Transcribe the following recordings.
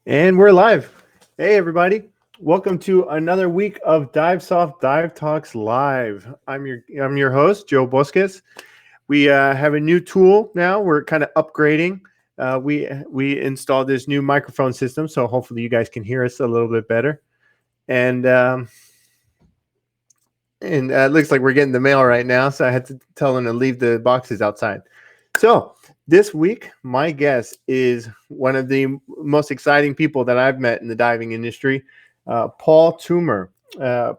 And we're live. Hey, everybody. Welcome to another week of Divesoft Dive Talks Live. I'm your host, Joe Bosques. We have a new tool now. We're kind of upgrading. We installed this new microphone system, so hopefully you guys can hear us a little bit better. And it looks like we're getting the mail right now, so I had to tell them to leave the boxes outside. So this week, my guest is one of the most exciting people that I've met in the diving industry, Paul Toomer.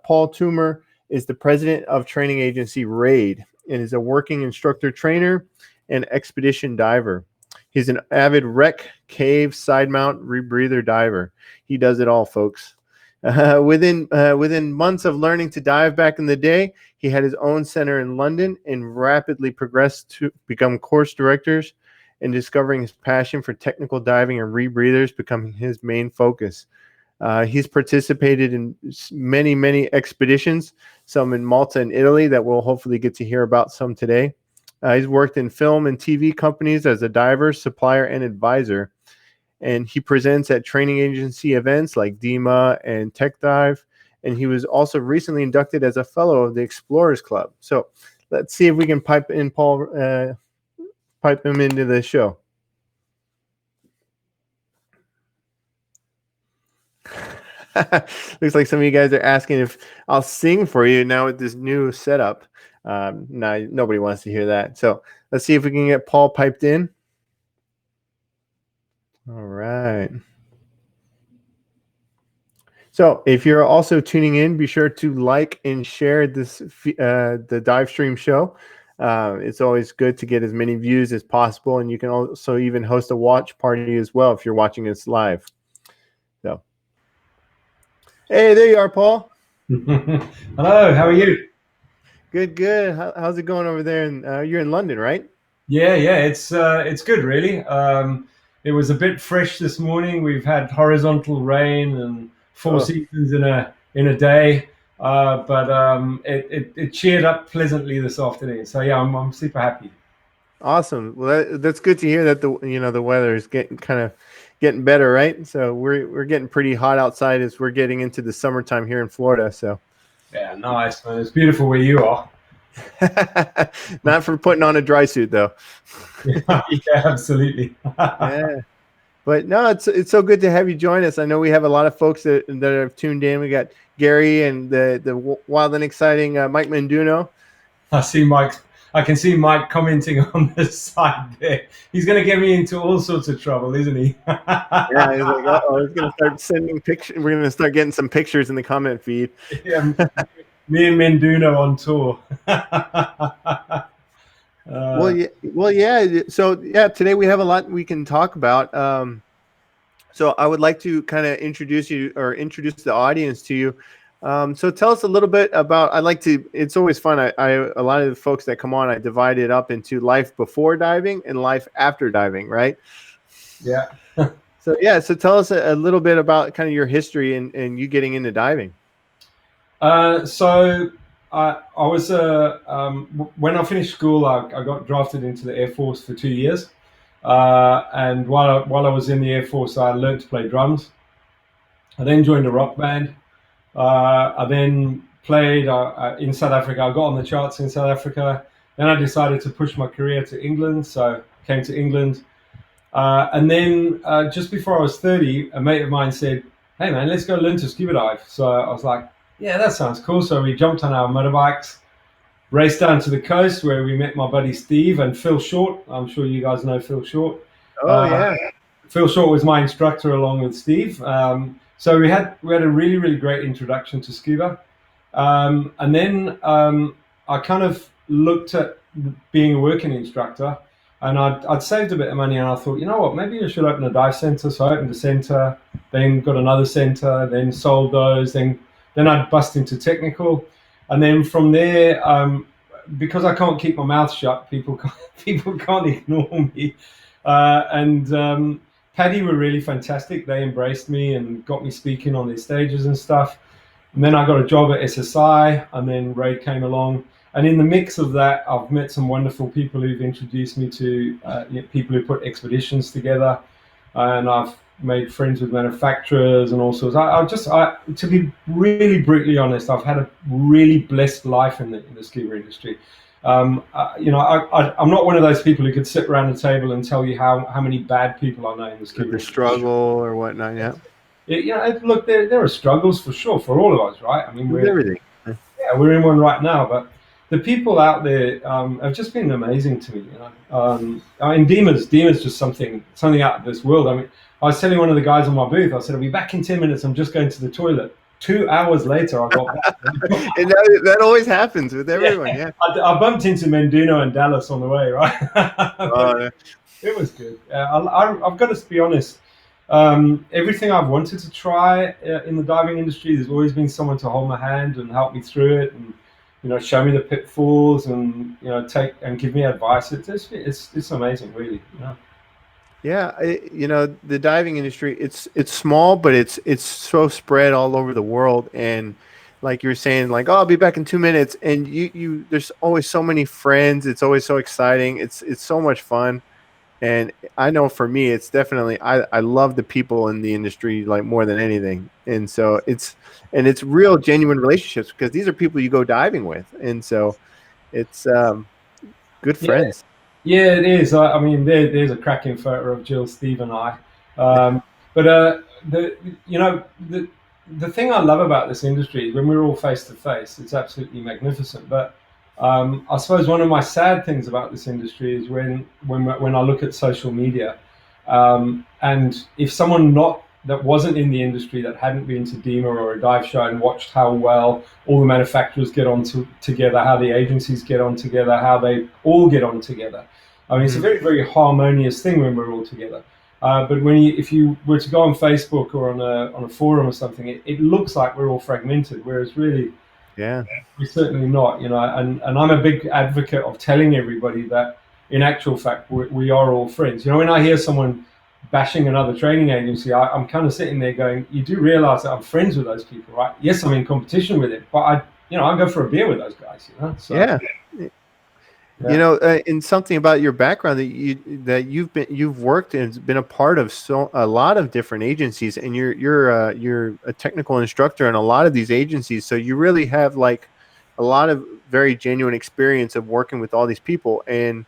Paul Toomer is the president of training agency RAID and is a working instructor trainer and expedition diver. He's an avid wreck, cave, side mount, rebreather diver. He does it all, folks. Within months of learning to dive back in the day, he had his own center in London and rapidly progressed to become course directors and discovering his passion for technical diving and rebreathers becoming his main focus. He's participated in many expeditions, some in Malta and Italy that we'll hopefully get to hear about some today. He's worked in film and TV companies as a diver, supplier, and advisor. And he presents at training agency events like DEMA and Tech Dive. And he was also recently inducted as a fellow of the Explorers Club. So let's see if we can pipe him into the show. Looks like some of you guys are asking if I'll sing for you now with this new setup. No, nobody wants to hear that. So let's see if we can get Paul piped in. All right. So if you're also tuning in, be sure to like and share the dive stream show. It's always good to get as many views as possible, and you can also even host a watch party as well if you're watching us live. So, hey, there you are, Paul. Hello, how are you? Good. How's it going over there? And you're in London, right? Yeah, it's good really. It was a bit fresh this morning. We've had horizontal rain and four seasons in a day, but it cheered up pleasantly this afternoon. So yeah, I'm super happy. Awesome. Well, that's good to hear that the weather is getting better, right? So we're getting pretty hot outside as we're getting into the summertime here in Florida. So Yeah, nice man. It's beautiful where you are. not for putting on a dry suit though. Yeah, absolutely. Yeah. But no, it's so good to have you join us. I know we have a lot of folks that have tuned in. We got Gary and the wild and exciting Mike Menduno. I can see Mike commenting on the side there. He's going to get me into all sorts of trouble, isn't he? Yeah, he's like, he's going to start sending pictures. We're going to start getting some pictures in the comment feed. Yeah, me and Menduno on tour. Well, yeah. So, yeah, today we have a lot we can talk about. So I would like to kind of introduce the audience to you. So tell us a little bit about, it's always fun. A lot of the folks that come on, I divide it up into life before diving and life after diving, right? Yeah. So tell us a little bit about kind of your history and you getting into diving. So I was when I finished school, I got drafted into the Air Force for 2 years, and while I was in the Air Force, I learned to play drums. I then joined a rock band. I then played in South Africa. I got on the charts in South Africa. Then I decided to push my career to England, so I came to England. And then just before I was 30, a mate of mine said, "Hey man, let's go learn to scuba dive." So I was like, "Yeah, that sounds cool." So we jumped on our motorbikes, raced down to the coast where we met my buddy Steve and Phil Short. I'm sure you guys know Phil Short. Oh yeah. Phil Short was my instructor along with Steve. So we had a really great introduction to scuba, and then I kind of looked at being a working instructor, and I'd saved a bit of money, and I thought, you know what, maybe I should open a dive center. So I opened a center, then got another center, then sold those, then I'd bust into technical, and then from there, because I can't keep my mouth shut, people can't ignore me, and Paddy were really fantastic. They embraced me and got me speaking on their stages and stuff. And then I got a job at SSI, and then RAID came along. And in the mix of that, I've met some wonderful people who've introduced me to people who put expeditions together. and I've made friends with manufacturers and all sorts. To be really brutally honest, I've had a really blessed life in the scuba industry. I'm not one of those people who could sit around a table and tell you how many bad people I know in the scuba The industry. struggle or whatnot. Yeah. Look, there are struggles for sure for all of us, right? I mean, With everything. we're in one right now, but the people out there have just been amazing to me. I mean, Dima's just something out of this world. I mean, I was telling one of the guys on my booth, I said, "I'll be back in 10 minutes. I'm just going to the toilet." 2 hours later, I got back. And that always happens with Yeah, everyone. Yeah. I bumped into Menduno and Dallas on the way, right? But Uh, it was good. I've got to be honest. Everything I've wanted to try in the diving industry, there's always been someone to hold my hand and help me through it, and show me the pitfalls, and take and give me advice. It's amazing, really. Yeah, the diving industry, it's small, but it's so spread all over the world. And like you were saying, like, oh, I'll be back in 2 minutes, and you there's always so many friends. It's always so exciting. It's so much fun. And I know for me, it's definitely I love the people in the industry like more than anything. And so it's real genuine relationships because these are people you go diving with, and so it's good Yeah, friends. yeah, it is. I mean, there's a cracking photo of Jill, Steve, and I. But the you know the thing I love about this industry is when we're all face to face, it's absolutely magnificent. But I suppose one of my sad things about this industry is when I look at social media, and if someone not that wasn't in the industry, that hadn't been to DEMA or a dive show and watched how well all the manufacturers get on together, how the agencies get on together, how they all get on together. I mean, it's a very, very harmonious thing when we're all together. But if you were to go on Facebook or on a forum or something, it looks like we're all fragmented, whereas really Yeah. we're certainly not. And I'm a big advocate of telling everybody that in actual fact we are all friends. When I hear someone bashing another training agency, I'm kind of sitting there going, you do realize that I'm friends with those people, right? Yes, I'm in competition with it, but I go for a beer with those guys. So Yeah. yeah. And something about your background that you've worked and been a part of a lot of different agencies, and you're a technical instructor in a lot of these agencies, so you really have like a lot of very genuine experience of working with all these people. And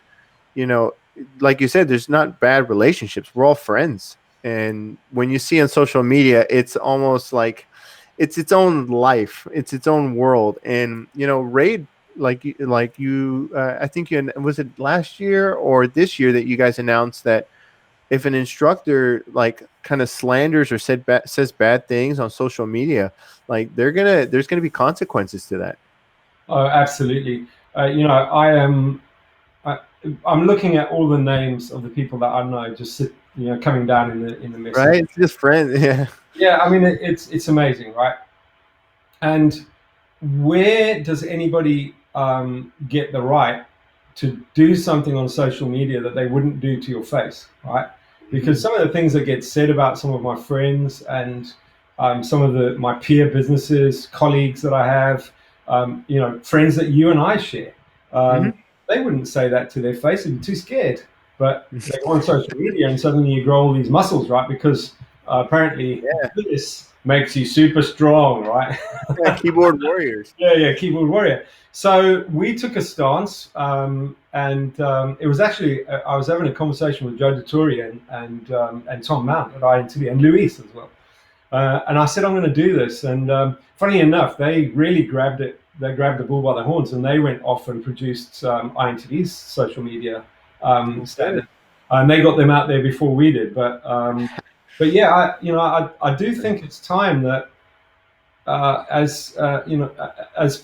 you know, like you said, there's not bad relationships. We're all friends. And when you see on social media, it's almost like it's its own life. It's its own world. And Raid, I think was it last year or this year that you guys announced that if an instructor like kind of slanders or says bad things on social media, like there's gonna be consequences to that. Oh, absolutely. I am. I, I'm looking at all the names of the people that I know just coming down in the message. Right? It's just friends. Yeah. Yeah, I mean it's amazing, right? And where does anybody get the right to do something on social media that they wouldn't do to your face, right? Because some of the things that get said about some of my friends and some of my peer businesses, colleagues that I have, friends that you and I share, um, Mhm. they wouldn't say that to their face; they'd be too scared. But they go on social media, and suddenly you grow all these muscles, right? Because apparently Yeah. this makes you super strong, right? Yeah. Keyboard warriors. Yeah, keyboard warrior. So we took a stance, and it was actually I was having a conversation with Joe DeTore and Tom Mount at INTV and Luis as well. And I said I'm going to do this, and funny enough, they really grabbed it. They grabbed the bull by the horns, and they went off and produced INTV's social media Well, good. standard, and they got them out there before we did. But yeah, I do think it's time that as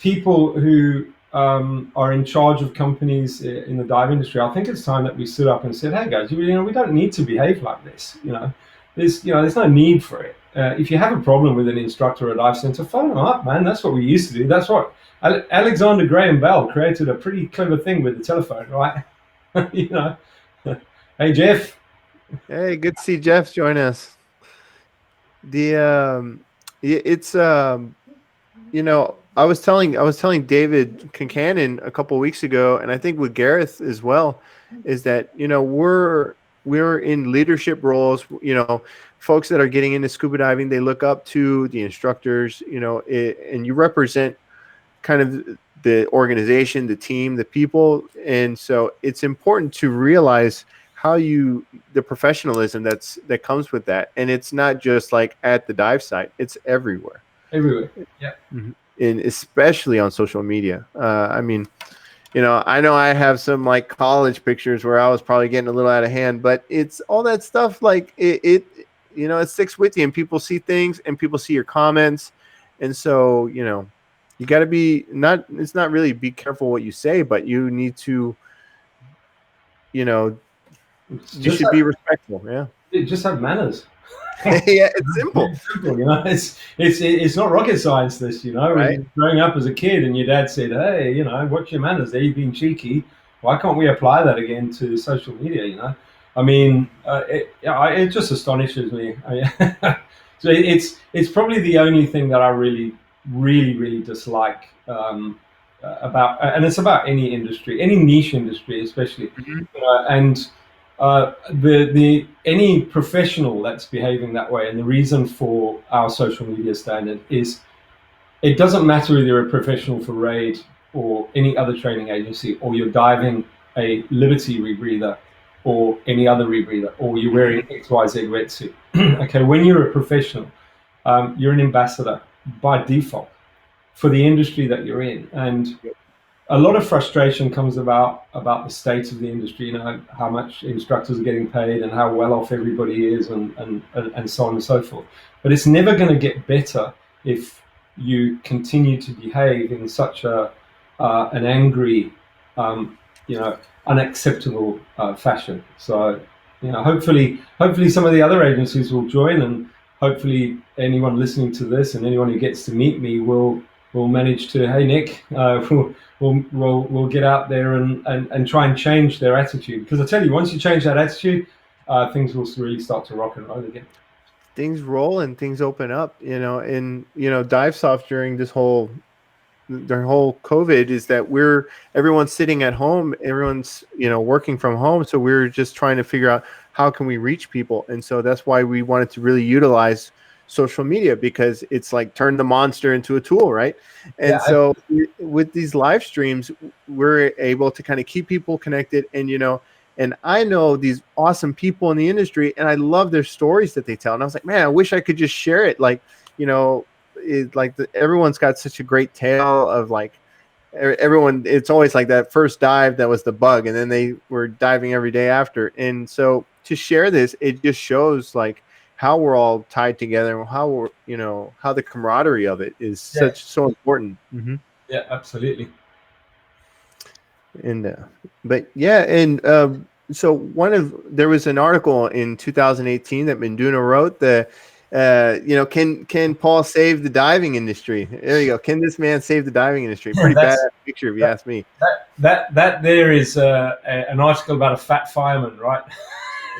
people who are in charge of companies in the dive industry, I think it's time that we stood up and said, "Hey guys, we don't need to behave like this. There's no need for it. If you have a problem with an instructor or a dive center, phone them up, man. That's what we used to do. That's what Alexander Graham Bell created a pretty clever thing with the telephone, right? you know, hey Jeff, Hey, good to see Jeff join us. The it's I was telling David Kincannon a couple weeks ago, and I think with Gareth as well, is that we're in leadership roles, folks that are getting into scuba diving, they look up to the instructors, and you represent kind of the organization, the team, the people. And so it's important to realize the professionalism that comes with that. And it's not just like at the dive site, it's everywhere. Everywhere. Yeah. Mm-hmm. And especially on social media. I mean, I know I have some like college pictures where I was probably getting a little out of hand, but it's all that stuff. Like it sticks with you, and people see things, and people see your comments. And so, you got to it's not really be careful what you say, but you need to, you should be respectful. Yeah. Just have manners. Yeah, it's simple. It's not rocket science. This, Right. Growing up as a kid, and your dad said, "Hey, what's your manners? There, you've been cheeky. Why can't we apply that again to social media?" I mean, it just astonishes me. So it's probably the only thing that I really, really, really dislike about, and it's about any industry, any niche industry, especially, Mm-hmm. and. The any professional that's behaving that way, and the reason for our social media standard is it doesn't matter whether you're a professional for RAID or any other training agency, or you're diving a Liberty rebreather or any other rebreather, or you're wearing XYZ wetsuit. Okay, when you're a professional, you're an ambassador by default for the industry that you're in, and a lot of frustration comes about the state of the industry, how much instructors are getting paid and how well off everybody is, and so on and so forth. But it's never going to get better if you continue to behave in such an angry, unacceptable fashion. So, hopefully some of the other agencies will join, and hopefully anyone listening to this and anyone who gets to meet me will manage to, hey Nick, we'll get out there and try and change their attitude. Because I tell you, once you change that attitude, things will really start to rock and roll again. Things roll and things open up, and Divesoft during this whole COVID is that everyone's sitting at home, everyone's working from home, so we're just trying to figure out how can we reach people. And so that's why we wanted to really utilize social media, because it's like turn the monster into a tool, right? And Yeah, so with these live streams, we're able to kind of keep people connected. And I know these awesome people in the industry, and I love their stories that they tell. And I was like, man, I wish I could just share it. Like, everyone's got such a great tale of like everyone. It's always like that first dive that was the bug, and then they were diving every day after. And so to share this, it just shows like how we're all tied together, and how we're how the camaraderie of it is so important. Mm-hmm. Yeah, absolutely. And but yeah, and so there was an article in 2018 that Minduna wrote that can Paul save the diving industry? There you go. Can this man save the diving industry? Pretty badass picture, if you ask me. That there is an article about a fat fireman, right?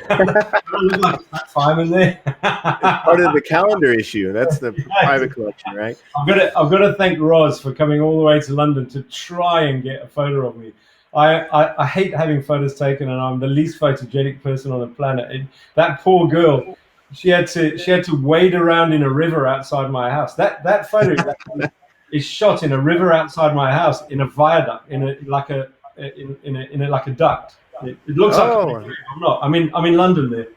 Look like a fat fireman there. It's part of the calendar issue. That's the private collection, right? I've got to thank Roz for coming all the way to London to try and get a photo of me. I hate having photos taken, and I'm the least photogenic person on the planet. That poor girl, she had to wade around in a river outside my house. That photo is shot in a river outside my house in a viaduct, in a duct. It looks like I'm not. I'm in London there.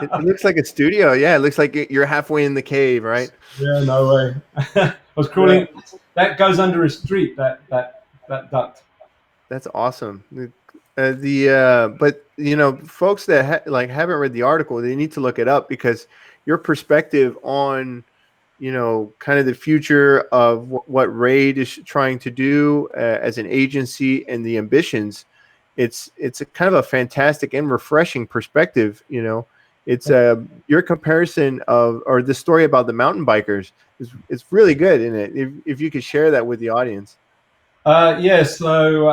It looks like a studio. Yeah, it looks like you're halfway in the cave, right? Yeah, no way. I was crawling. That goes under a street. That duct. That's awesome. But folks that haven't read the article, they need to look it up, because your perspective on kind of the future of what RAID is trying to do as an agency, and the ambitions, it's a kind of a fantastic and refreshing perspective. It's your comparison or the story about the mountain bikers is really good in it. If you could share that with the audience. So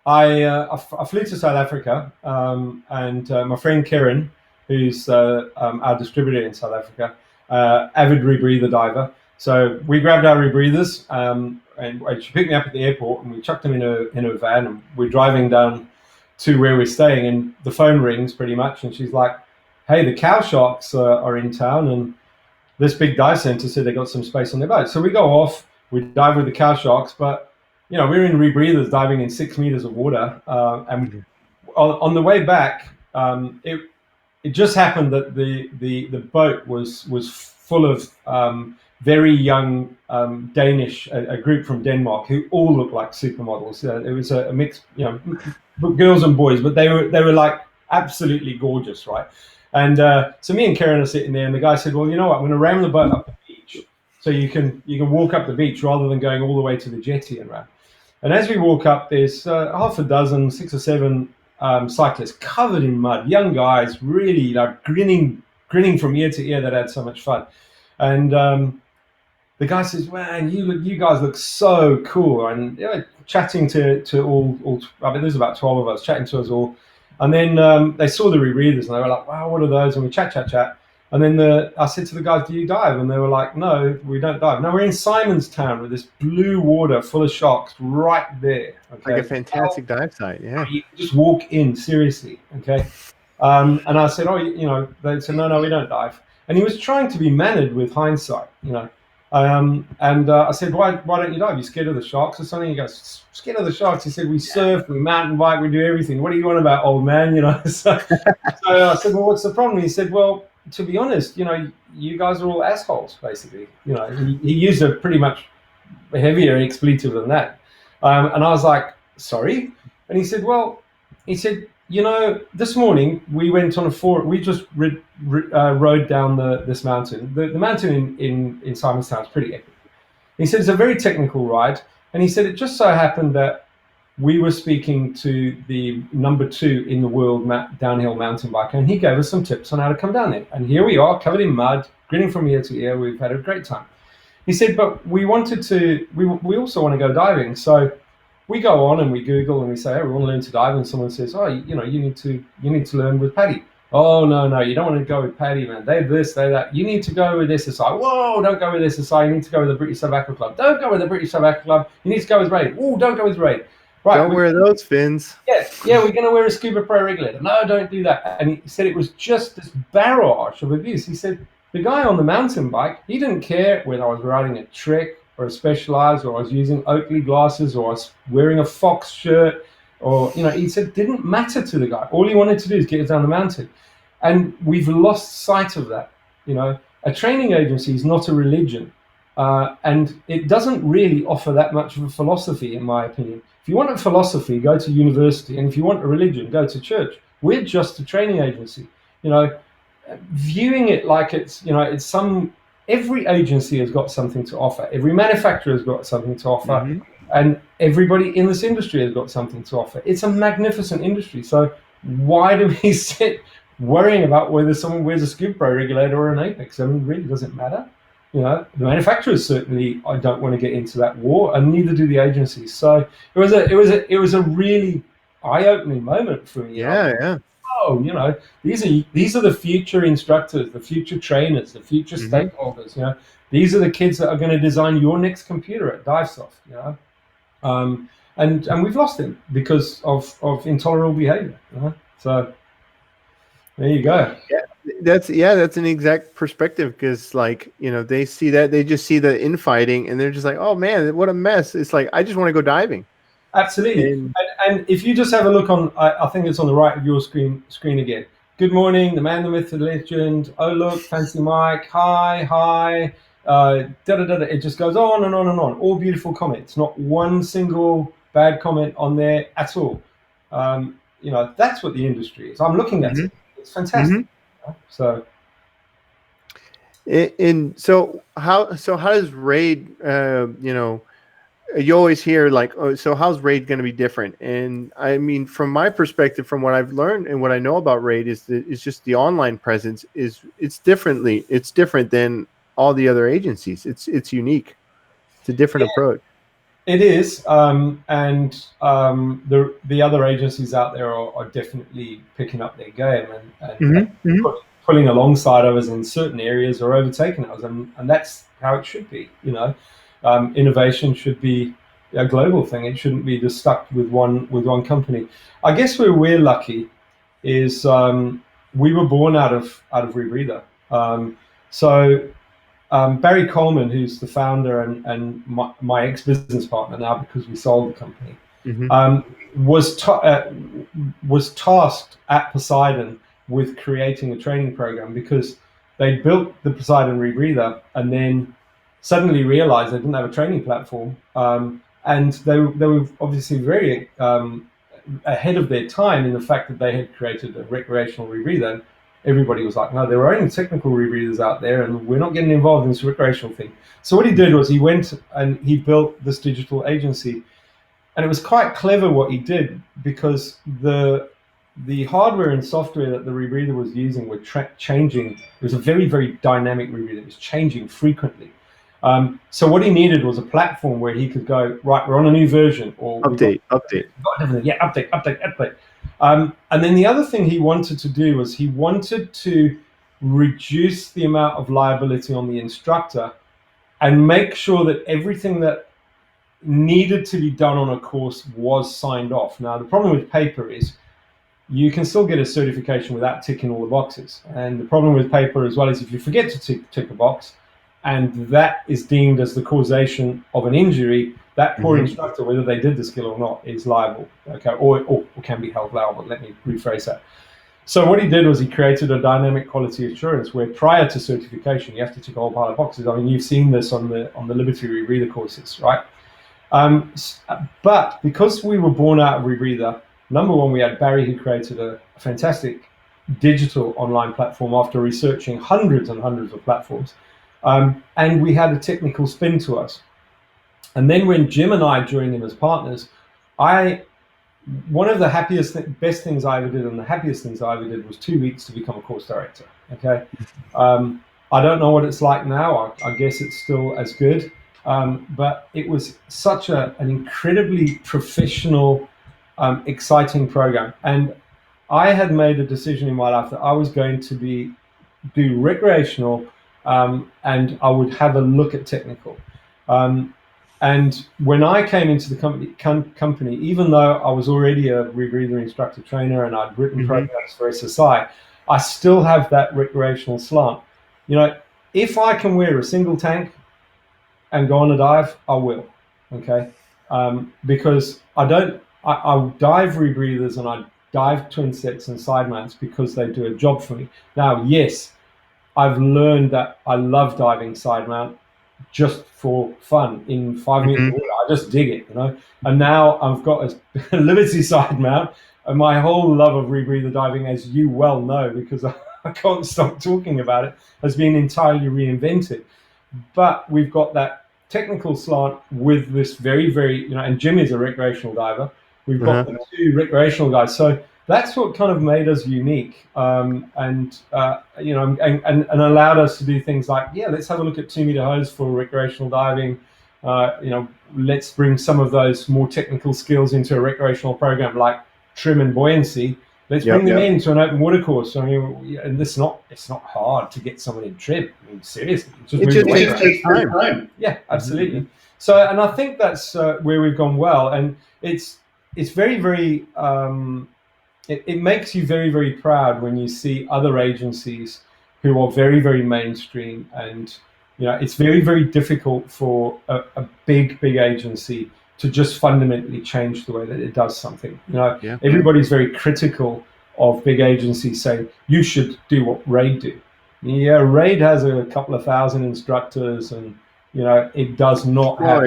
I flew to South Africa, and my friend Karen, who's our distributor in South Africa, avid rebreather diver. So we grabbed our rebreathers, and she picked me up at the airport, and we chucked them in a van, and we're driving down to where we're staying, and the phone rings pretty much, and she's like, "Hey, the cow sharks are in town, and this big dive center said they got some space on their boat." So we go off, we dive with the cow sharks, but we're in rebreathers diving in 6 meters of water, and on the way back, it just happened that the boat was full of very young Danish, a group from Denmark who all looked like supermodels. It was a mix, girls and boys, but they were like absolutely gorgeous, right? And so me and Karen are sitting there, and the guy said, "Well, you know what? I'm going to ram the boat up the beach, so you can walk up the beach rather than going all the way to the jetty and round." And as we walk up, there's half a dozen, 6 or 7 cyclists covered in mud, young guys, really like grinning from ear to ear. That had so much fun. And the guy says, "Man, you guys look so cool." And chatting to all, I mean, there's about 12 of us chatting to us all. And then they saw the rebreathers, and they were like, "Wow, what are those?" And we chat. And then I said to the guys, "Do you dive?" And they were like, "No, we don't dive." No, we're in Simonstown with this blue water full of sharks right there. Okay? Like a fantastic dive site, yeah. You just walk in, seriously, okay? And I said, "Oh, they said, no, we don't dive." And he was trying to be mannered with hindsight, And I said, "Why don't you dive? You scared of the sharks or something?" He goes, "Scared of the sharks?" He said, "We surf, we mountain bike, we do everything. What do you want about, old man?" So I said, "Well, what's the problem?" He said, "Well, to be honest, you guys are all assholes, basically." He used a pretty much heavier expletive than that. And I was like, "Sorry?" And he said, "This morning we went on we just rode down this mountain. The mountain in Simonstown is pretty epic." He said, "It's a very technical ride." And he said, "It just so happened that we were speaking to the number 2 in the world downhill mountain biker, and he gave us some tips on how to come down there. And here we are, covered in mud, grinning from ear to ear. We've had a great time." He said, "But we also want to go diving." So we go on and we Google and we say, "Oh, we want to learn to dive." And someone says, "Oh, you need to learn with Paddy." "Oh, no, you don't want to go with Paddy, man. They this, they that. You need to go with SSI." "Whoa, don't go with SSI. You need to go with the British South Africa Club." "Don't go with the British South Africa Club. You need to go with Raid." "Oh, don't go with Raid." "Right, don't wear those fins." Yeah, we're going to wear a Scuba Pro regulator." "No, don't do that." And he said it was just this barrage of abuse. He said the guy on the mountain bike, he didn't care whether I was riding a Trek or a Specialized, or I was using Oakley glasses, or I was wearing a Fox shirt, or he said it didn't matter to the guy. All he wanted to do is get us down the mountain. And we've lost sight of that. A training agency is not a religion, and it doesn't really offer that much of a philosophy, in my opinion. If you want a philosophy, go to university, and if you want a religion, go to church. We're just a training agency. Viewing it like it's every agency has got something to offer. Every manufacturer has got something to offer. Mm-hmm. And everybody in this industry has got something to offer. It's a magnificent industry. So why do we sit worrying about whether someone wears a Scuba Pro regulator or an Apex? I mean, really, does it matter? The manufacturers certainly I don't want to get into that war, and neither do the agencies. So it was a really eye-opening moment for me. Yeah. Oh, these are the future instructors, the future trainers, the future stakeholders. These are the kids that are going to design your next computer at Divesoft. And we've lost them because of intolerable behavior. So there you go. That's an exact perspective, because they see that, they just see the infighting, and they're just like, "Oh man, what a mess." It's like, I just want to go diving. Absolutely. And if you just have a look on, I think it's on the right of your screen again. "Good morning, the man, the myth, the legend. Oh, look, fancy Mike. Hi. It just goes on and on and on. All beautiful comments. Not one single bad comment on there at all. That's what the industry is. I'm looking at it. It's fantastic. So. So how does Raid, you always hear like, "Oh, so how's Raid going to be different?" And I mean, from my perspective, from what I've learned and what I know about Raid, is that it's just the online presence it's different than all the other agencies. It's unique. It's a different approach. It is, and the other agencies out there are definitely picking up their game and pulling alongside of us in certain areas, or overtaking us, and that's how it should be. Innovation should be a global thing. It shouldn't be just stuck with one company. I guess where we're lucky is we were born out of Rebreather. Barry Coleman, who's the founder and my ex-business partner now because we sold the company, was tasked at Poseidon with creating a training program because they built the Poseidon Rebreather and then suddenly realized they didn't have a training platform. And they were obviously very ahead of their time in the fact that they had created a recreational rebreather. Everybody was like, no, there are only technical rebreathers out there and we're not getting involved in this recreational thing. So what he did was he went and he built this digital agency. And it was quite clever what he did because the hardware and software that the rebreather was using were changing. It was a very, very dynamic rebreather. It was changing frequently. So what he needed was a platform where he could go, right, we're on a new version. Or update. Yeah, update. And then the other thing he wanted to do was he wanted to reduce the amount of liability on the instructor and make sure that everything that needed to be done on a course was signed off. Now, the problem with paper is you can still get a certification without ticking all the boxes. And the problem with paper as well is if you forget to tick a box, and that is deemed as the causation of an injury, that poor instructor, whether they did the skill or not, is liable, okay, or can be held liable. Let me rephrase that. So what he did was he created a dynamic quality assurance where prior to certification, you have to tick a whole pile of boxes. I mean, you've seen this on the Liberty Rebreather courses, right? But because we were born out of Rebreather, number one, we had Barry who created a fantastic digital online platform after researching hundreds and hundreds of platforms. And we had a technical spin to us. And then when Jim and I joined him as partners, one of the best things I ever did and the happiest things I ever did was 2 weeks to become a course director, okay? I don't know what it's like now. I guess it's still as good. But it was such an incredibly professional, exciting program. And I had made a decision in my life that I was going to do recreational and I would have a look at technical. And when I came into the company, even though I was already a rebreather instructor trainer and I'd written programs for SSI, I still have that recreational slant. You know, if I can wear a single tank and go on a dive, I will, okay? Because I dive rebreathers and I dive twin sets and side mounts because they do a job for me. Now, yes, I've learned that I love diving side mount just for fun in 5 meters of water. I just dig it, you know? And now I've got a Liberty side mount, and my whole love of rebreather diving, as you well know, because I can't stop talking about it, has been entirely reinvented. But we've got that technical slant with this very, very, you know, and Jim is a recreational diver. We've got the two recreational guys. So that's what kind of made us unique, and allowed us to do things like, yeah, let's have a look at 2 meter hose for recreational diving. Let's bring some of those more technical skills into a recreational program like trim and buoyancy. Let's bring them into an open water course. I mean, and it's not hard to get someone in trim. I mean, seriously, it just takes time. Yeah, absolutely. So, and I think that's where we've gone well, and it's very, very. It makes you very, very proud when you see other agencies who are very, very mainstream, and you know it's very, very difficult for a big agency to just fundamentally change the way that it does something. You know, everybody's very critical of big agencies saying you should do what RAID do. Yeah, RAID has a couple of thousand instructors, and you know it does not have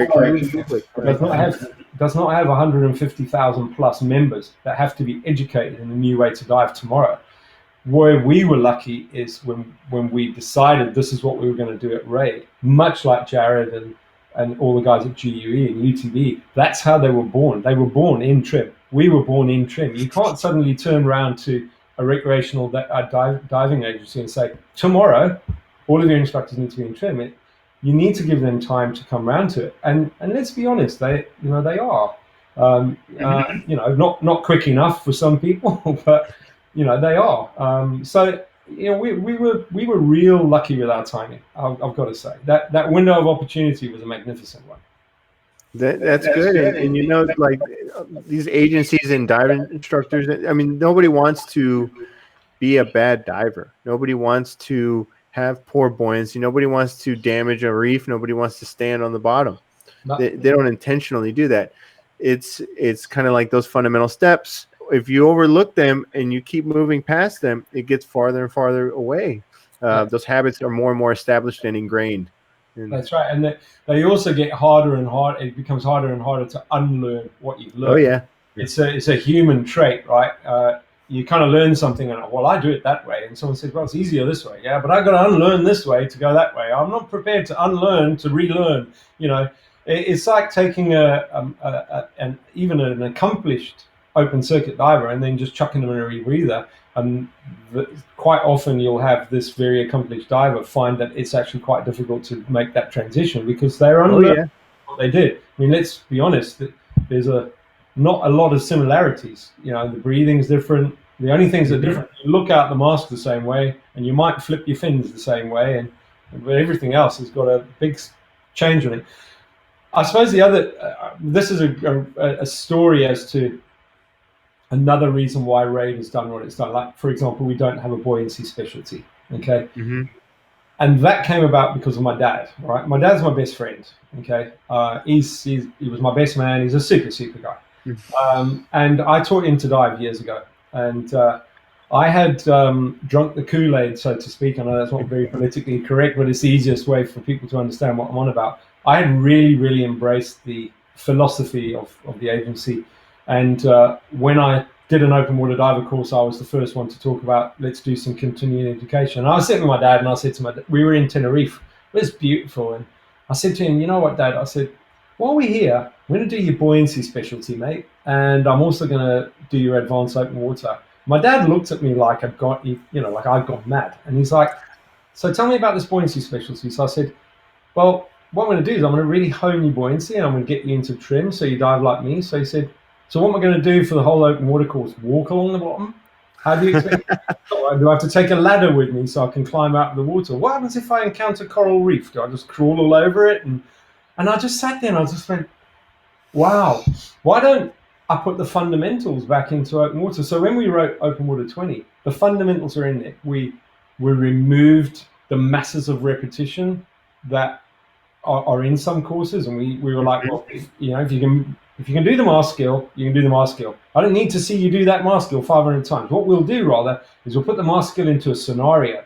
150,000 plus members that have to be educated in a new way to dive tomorrow. Where we were lucky is when we decided this is what we were going to do at RAID, much like Jared and all the guys at GUE and UTV. That's how they were born. They were born in trim. We were born in trim. You can't suddenly turn around to a recreational diving agency and say, tomorrow, all of your instructors need to be in trim. You need to give them time to come around to it. And let's be honest, they are. Not quick enough for some people, but they are. So we were real lucky with our timing. I've got to say that window of opportunity was a magnificent one. That's good. And you know, like these agencies and diving instructors, I mean, nobody wants to be a bad diver. Nobody wants to have poor buoyancy. Nobody wants to damage a reef. Nobody wants to stand on the bottom. They don't intentionally do that. It's kind of like those fundamental steps. If you overlook them and you keep moving past them, it gets farther and farther away. Those habits are more and more established and ingrained. That's right, and they also get harder and harder. It becomes harder and harder to unlearn what you've learned. Oh yeah, it's a human trait, right? You kind of learn something, and well, I do it that way, and someone says, well, it's easier this way. Yeah, but I got to unlearn this way to go that way. I'm not prepared to unlearn to relearn. You know, it's like taking even an accomplished open circuit diver and then just chucking them in a rebreather. And quite often you'll have this very accomplished diver find that it's actually quite difficult to make that transition because they're unlearning what they did. I mean, let's be honest, there's not a lot of similarities. You know, the breathing's different. The only things that are different, you look out the mask the same way and you might flip your fins the same way, but everything else has got a big change on it. I suppose the other, this is a story as to another reason why RAID has done what it's done. Like, for example, we don't have a buoyancy specialty, okay? And that came about because of my dad, right? My dad's my best friend, okay? He was my best man. He's a super guy. And I taught him to dive years ago. And I had drunk the Kool-Aid, so to speak. I know that's not very politically correct, but it's the easiest way for people to understand what I'm on about. I had really embraced the philosophy of the agency. And when I did an open water diver course, I was the first one to talk about, let's do some continuing education. And I was sitting with my dad and I said to my dad, we were in Tenerife. It was beautiful. And I said to him, you know what, Dad? I said, while we're here, I'm going to do your buoyancy specialty, mate. And I'm also going to do your advanced open water. My dad looked at me like I'd gone mad. And he's like, so tell me about this buoyancy specialty. So I said, well, what I'm going to do is I'm going to really hone your buoyancy and I'm going to get you into trim so you dive like me. So he said, so what am I going to do for the whole open water course? Walk along the bottom? How do you expect? Do I have to take a ladder with me so I can climb out of the water? What happens if I encounter coral reef? Do I just crawl all over it? And I just sat there and I just went, wow, why don't I put the fundamentals back into open water? So when we wrote Open Water 20, the fundamentals are in there. We removed the masses of repetition that are in some courses, and we were like, well, if you can do the mask skill, you can do the mask skill. I don't need to see you do that mask skill 500 times. What we'll do rather is we'll put the mask skill into a scenario.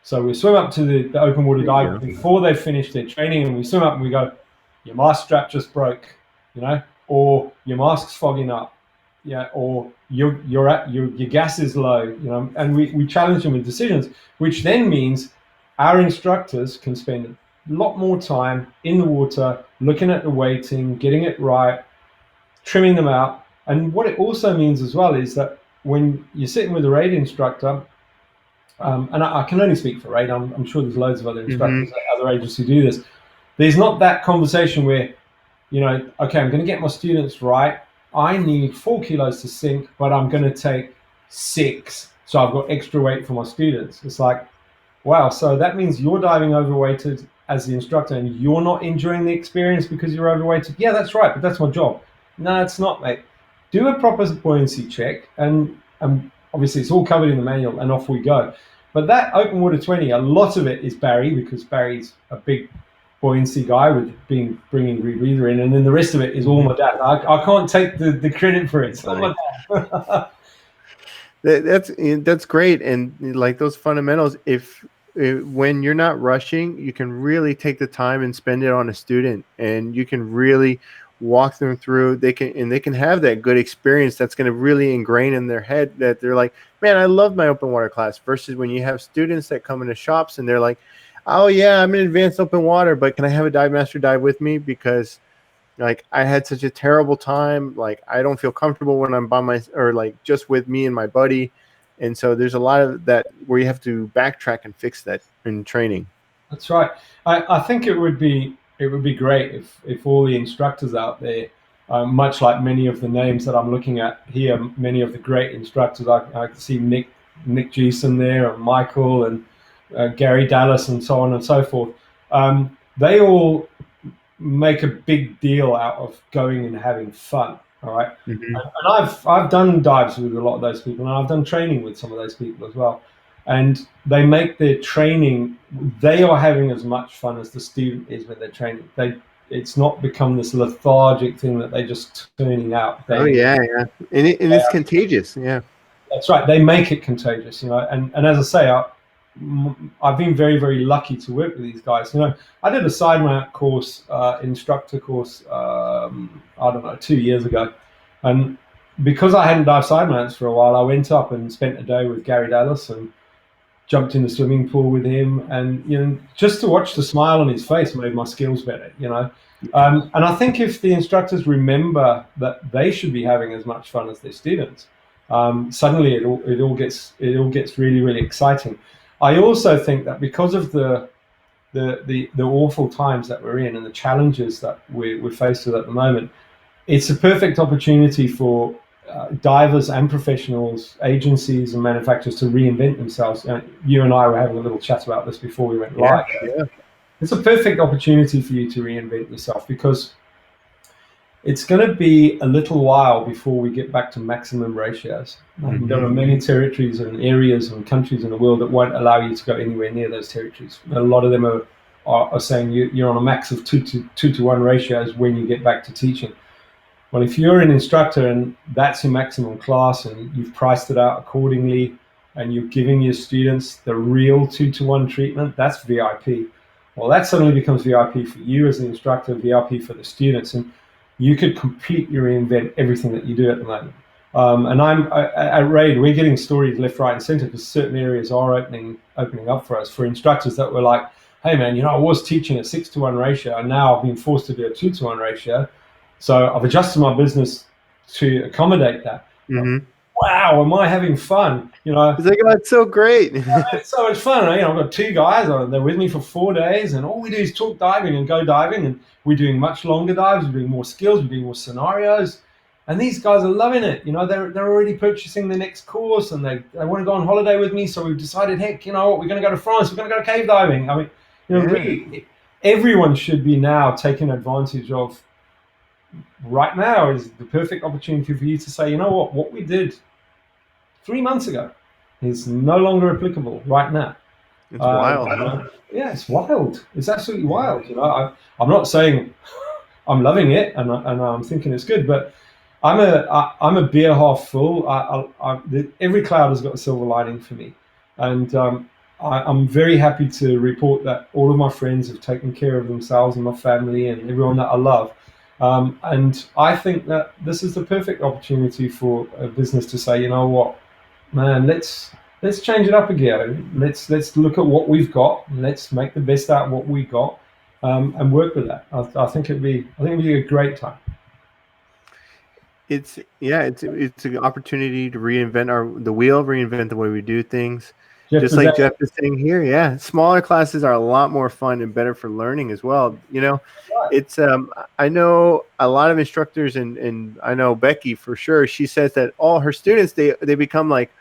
So we swim up to the open water dive before they've finished their training, and we swim up and we go, your mask strap just broke, or your mask's fogging up, or your gas is low, and we challenge them with decisions, which then means our instructors can spend a lot more time in the water, looking at the weighting, getting it right, trimming them out. And what it also means as well is that when you're sitting with a RAID instructor, and I can only speak for RAID, I'm sure there's loads of other instructors at other agencies who do this. There's not that conversation where, okay, I'm going to get my students right. I need 4 kilos to sink, but I'm going to take 6. So I've got extra weight for my students. It's like, wow, so that means you're diving overweighted as the instructor and you're not enjoying the experience because you're overweighted. Yeah, that's right, but that's my job. No, it's not, mate. Do a proper buoyancy check, and obviously it's all covered in the manual, and off we go. But that Open Water 20, a lot of it is Barry, because Barry's a big buoyancy guy with bringing rebreather in, and then the rest of it is all my dad. I can't take the credit for it. It's not my dad. That's great, and like those fundamentals, when you're not rushing, you can really take the time and spend it on a student, and you can really walk them through. They can have that good experience that's going to really ingrain in their head that they're like, man, I love my open water class, versus when you have students that come into shops and they're like, oh yeah, I'm in advanced open water, but can I have a dive master dive with me? Because like I had such a terrible time. Like I don't feel comfortable when I'm like just with me and my buddy. And so there's a lot of that where you have to backtrack and fix that in training. That's right. I think it would be great if all the instructors out there, much like many of the names that I'm looking at here, many of the great instructors, I can see Nick Geeson there, and Michael, and Gary Dallas, and so on and so forth. They all make a big deal out of going and having fun. All right. Hmm. And I've done dives with a lot of those people, and I've done training with some of those people as well. And they make their training, they are having as much fun as the student is with their training. It's not become this lethargic thing that they're just turning out Oh daily. yeah, yeah, and it's contagious. Yeah. That's right. They make it contagious, And as I say, I've been very, very lucky to work with these guys. I did a side mount course, instructor course, I don't know, 2 years ago, and because I hadn't dived side mounts for a while, I went up and spent a day with Gary Dallas and jumped in the swimming pool with him, and just to watch the smile on his face made my skills better. And I think if the instructors remember that they should be having as much fun as their students, suddenly it all gets really, really exciting. I also think that because of the awful times that we're in and the challenges that we're faced with at the moment, it's a perfect opportunity for divers and professionals, agencies and manufacturers to reinvent themselves. You and I were having a little chat about this before we went live. Yeah. It's a perfect opportunity for you to reinvent yourself, because it's going to be a little while before we get back to maximum ratios. There are many territories and areas and countries in the world that won't allow you to go anywhere near those territories. A lot of them are saying you're on a max of 2 to 1 ratios when you get back to teaching. Well, if you're an instructor and that's your maximum class and you've priced it out accordingly and you're giving your students the real 2 to 1 treatment, that's VIP. Well, that suddenly becomes VIP for you as an instructor, VIP for the students, and you could completely reinvent everything that you do at the moment. And at RAID, we're getting stories left, right, and center, because certain areas are opening up for us, for instructors that were like, hey man, I was teaching a 6 to 1 ratio and now I've been forced to do a 2 to 1 ratio. So I've adjusted my business to accommodate that. Mm-hmm. Wow, am I having fun? It's like, oh, it's so great. It's so much fun. I've got 2 guys. They're with me for 4 days, and all we do is talk diving and go diving. And we're doing much longer dives. We're doing more skills. We're doing more scenarios. And these guys are loving it. They're already purchasing the next course, and they want to go on holiday with me. So we've decided, heck, we're going to go to France. We're going to go cave diving. I mean, really, everyone should be now taking advantage of. Right now is the perfect opportunity for you to say, what we did 3 months ago is no longer applicable right now. It's wild. Yeah, it's wild. It's absolutely wild. I'm not saying I'm loving it and I'm thinking it's good, but I'm a beer half full. Every cloud has got a silver lining for me, and I'm very happy to report that all of my friends have taken care of themselves and my family and everyone that I love. And I think that this is the perfect opportunity for a business to say, what, man, let's change it up again. Let's look at what we've got. Let's make the best out of what we got, and work with that. I think it'd be a great time. It's an opportunity to reinvent the wheel, reinvent the way we do things. Just like Jeff is saying here, yeah, smaller classes are a lot more fun and better for learning as well. It's I know a lot of instructors, and I know Becky for sure. She says that all her students they become like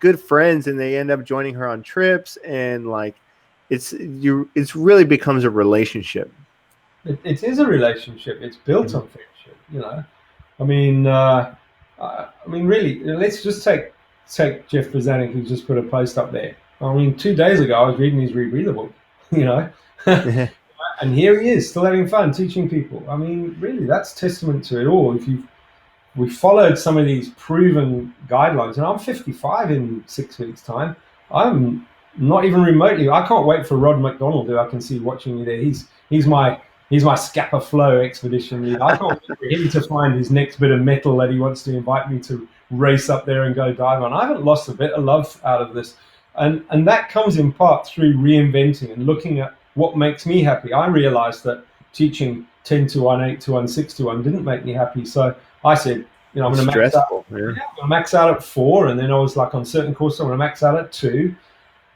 good friends, and they end up joining her on trips, and like it's really becomes a relationship. It is a relationship. It's built on friendship. I mean, really, let's just take Jeff Bazanik, who just put a post up there. I mean, 2 days ago, I was reading his rebreather book, and here he is, still having fun, teaching people. I mean, really, that's testament to it all. We followed some of these proven guidelines, and I'm 55 in 6 weeks' time. I'm not even remotely. I can't wait for Rod McDonald, who I can see watching me there. He's my Scappa Flow expedition leader. I can't wait for him to find his next bit of metal that he wants to invite me to race up there and go dive on. I haven't lost a bit of love out of this. And that comes in part through reinventing and looking at what makes me happy. I realized that teaching 10 to 1, 8 to 1, 6 to 1 didn't make me happy. So I said, I'm going to max out at 4. And then I was like, on certain courses, I'm going to max out at 2.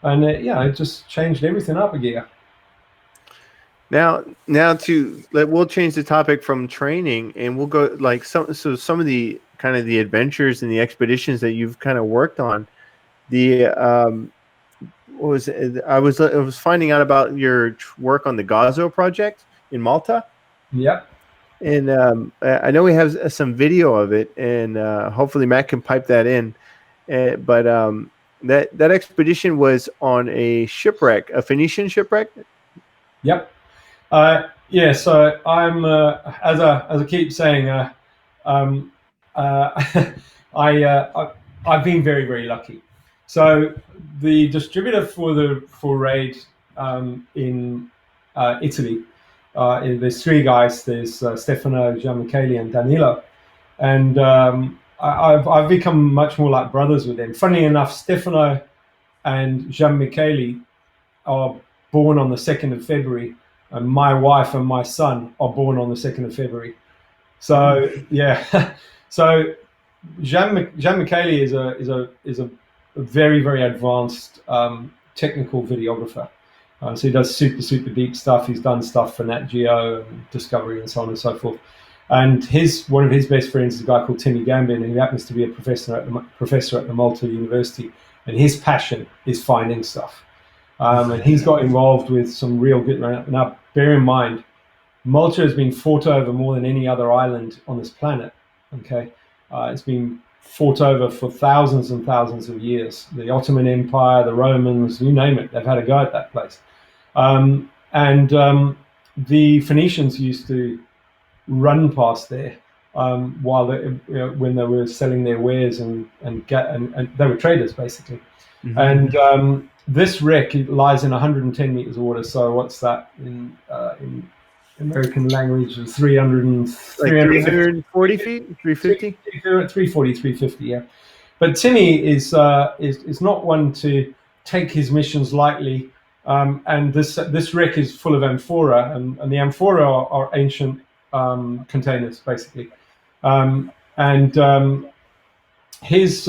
And it just changed everything up a gear. Now we'll change the topic from training, and we'll go like some of the kind of the adventures and the expeditions that you've kind of worked on. What was it? I was finding out about your work on the Gazo project in Malta. Yep. And I know we have some video of it, and hopefully Matt can pipe that in. But that expedition was on a shipwreck, a Phoenician shipwreck. Yep. Yeah. So I'm as I keep saying, um, uh, I've been very very lucky. So the distributor for Raid in Italy, there's three guys. There's Stefano, Gianmichele, and Danilo, and I've become much more like brothers with them. Funnily enough, Stefano and Gianmichele are born on the 2nd of February, and my wife and my son are born on the 2nd of February. So yeah, so Jean Michele is a very very advanced technical videographer. So he does super deep stuff. He's done stuff for Nat Geo and Discovery and so on and so forth. And one of his best friends is a guy called Timmy Gambin, who happens to be a professor at the Malta University. And his passion is finding stuff. And he's got involved with some real good. Now, bear in mind, Malta has been fought over more than any other island on this planet. Okay, it's been fought over for thousands and thousands of years. The Ottoman Empire, the Romans, you name it, they've had a go at that place. And the Phoenicians used to run past there while when they were selling their wares and they were traders basically. Mm-hmm. And this wreck lies in 110 meters of water. So what's that in American language? 340 feet, 350, 340, 350. Yeah. But Timmy is not one to take his missions lightly. And this wreck is full of amphora, and the amphora are ancient containers basically. His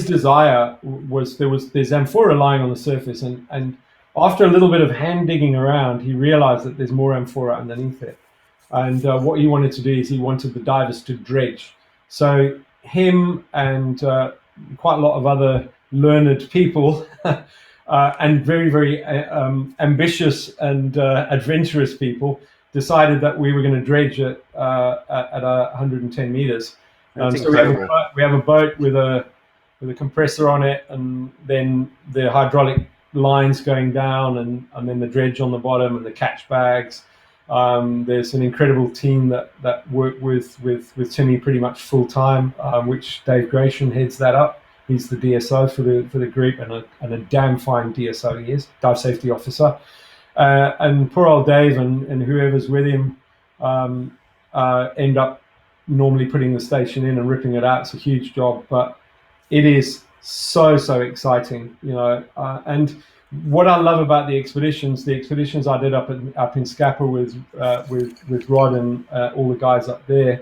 desire was there's amphora lying on the surface, and after a little bit of hand digging around, he realized that there's more amphora underneath it. And what he wanted to do is he wanted the divers to dredge. So him and quite a lot of other learned people and very very ambitious and adventurous people decided that we were going to dredge at 110 meters. So we have a boat with a compressor on it, and then the hydraulic lines going down, and then the dredge on the bottom, and the catch bags. There's an incredible team that work with Timmy pretty much full time, which Dave Gratian heads that up. He's the DSO for the group, and a damn fine DSO he is, dive safety officer. And poor old Dave and whoever's with him end up normally putting the station in and ripping it out. It's a huge job, but it is so exciting, and what I love about the expeditions I did up in Scapa with Rod and all the guys up there,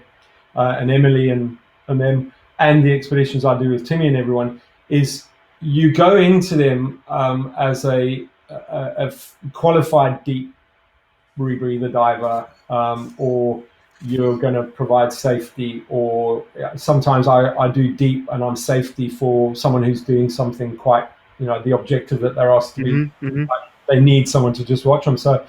and Emily and them, and the expeditions I do with Timmy and everyone, is you go into them as a qualified deep rebreather diver, or you're going to provide safety, or sometimes I do deep and I'm safety for someone who's doing something quite, the objective that they're asked to do. Mm-hmm. They need someone to just watch them. So,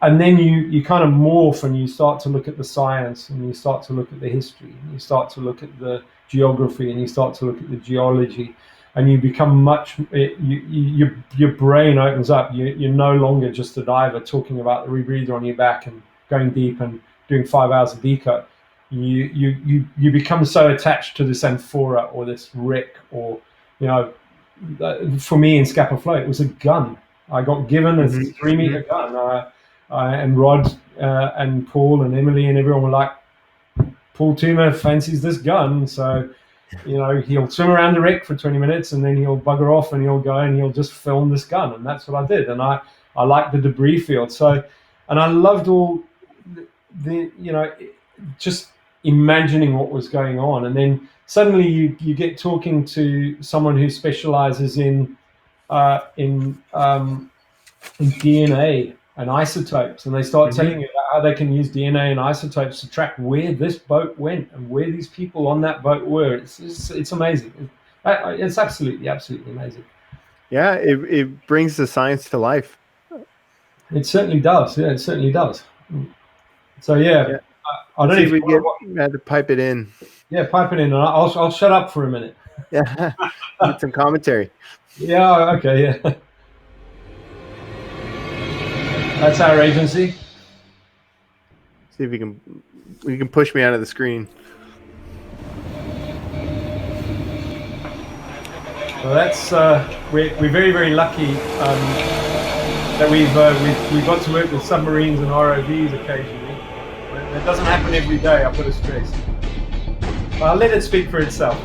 and then you kind of morph and you start to look at the science, and you start to look at the history, and you start to look at the geography, and you start to look at the geology, and you become your brain opens up. You're no longer just a diver talking about the rebreather on your back and going deep and doing 5 hours of deco. You become so attached to this amphora or this wreck, or for me in Scapa Flow, it was a gun. I got given a 3-meter gun, and Rod and Paul and Emily and everyone were like, Paul Toomer fancies this gun, so he'll swim around the wreck for 20 minutes and then he'll bugger off and he'll go and he'll just film this gun. And that's what I did. And I liked the debris field. So, and I loved all the just imagining what was going on. And then suddenly you get talking to someone who specializes in DNA and isotopes, and they start telling you about how they can use DNA and isotopes to track where this boat went and where these people on that boat were. It's amazing. It's absolutely amazing. Yeah, it brings the science to life. It certainly does. Yeah, it certainly does. So yeah, Yeah. I don't See know if if you we want get to. we had to pipe it in. Yeah, pipe it in, and I'll shut up for a minute. Yeah. Get some commentary. Yeah, okay, yeah. That's our agency. See if we can push me out of the screen. Well, that's we're very very lucky that we've got to work with submarines and ROVs occasionally. It doesn't happen every day. I've got to stress. I'll let it speak for itself.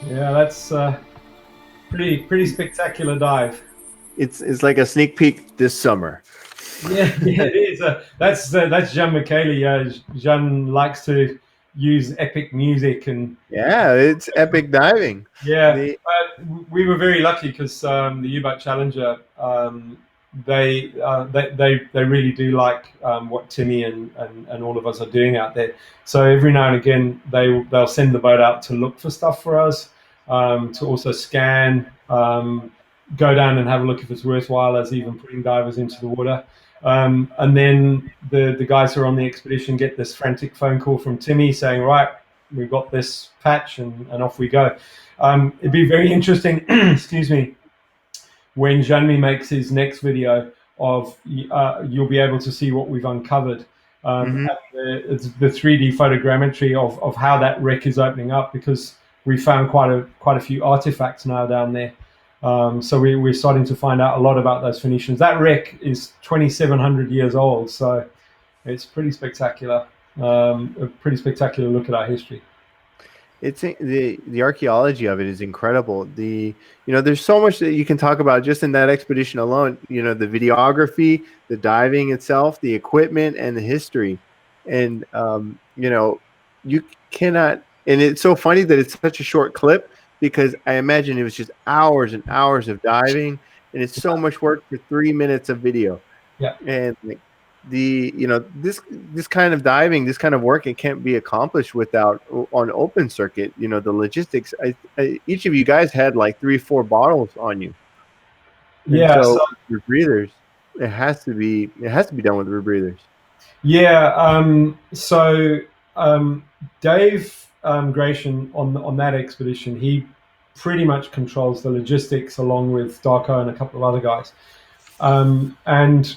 Yeah, that's pretty spectacular dive. It's like a sneak peek this summer. Yeah, yeah, it is. That's Jean Michele. Jean likes to use epic music, and Yeah, it's epic diving. yeah, The we were very lucky because the U-boat Challenger, they really do like what Timmy and all of us are doing out there. So every now and again, they'll send the boat out to look for stuff for us, to also scan, go down and have a look if it's worthwhile, as even putting divers into the water. And then the guys who are on the expedition get this frantic phone call from Timmy saying, right, we've got this patch, and off we go. It'd be very interesting, excuse me, when Janmi makes his next video of, you'll be able to see what we've uncovered. Mhm. It's the 3D photogrammetry of how that wreck is opening up, because we found quite a few artifacts now down there. So we're starting to find out a lot about those Phoenicians. That wreck is 2,700 years old, so it's pretty spectacular. A pretty spectacular look at our history. It's the archaeology of it is incredible. There's so much that you can talk about just in that expedition alone. The videography, the diving itself, the equipment, and the history. And you cannot. And it's so funny that it's such a short clip, because I imagine it was just hours and hours of diving, and it's so much work for 3 minutes of video. Yeah. And like, this kind of diving, this kind of work, it can't be accomplished without on open circuit. The logistics. Each of you guys had like 3-4 bottles on you, and Yeah. so So rebreathers. It has to be done with rebreathers. yeah. Dave Gratian on that expedition, he pretty much controls the logistics along with Darko and a couple of other guys. And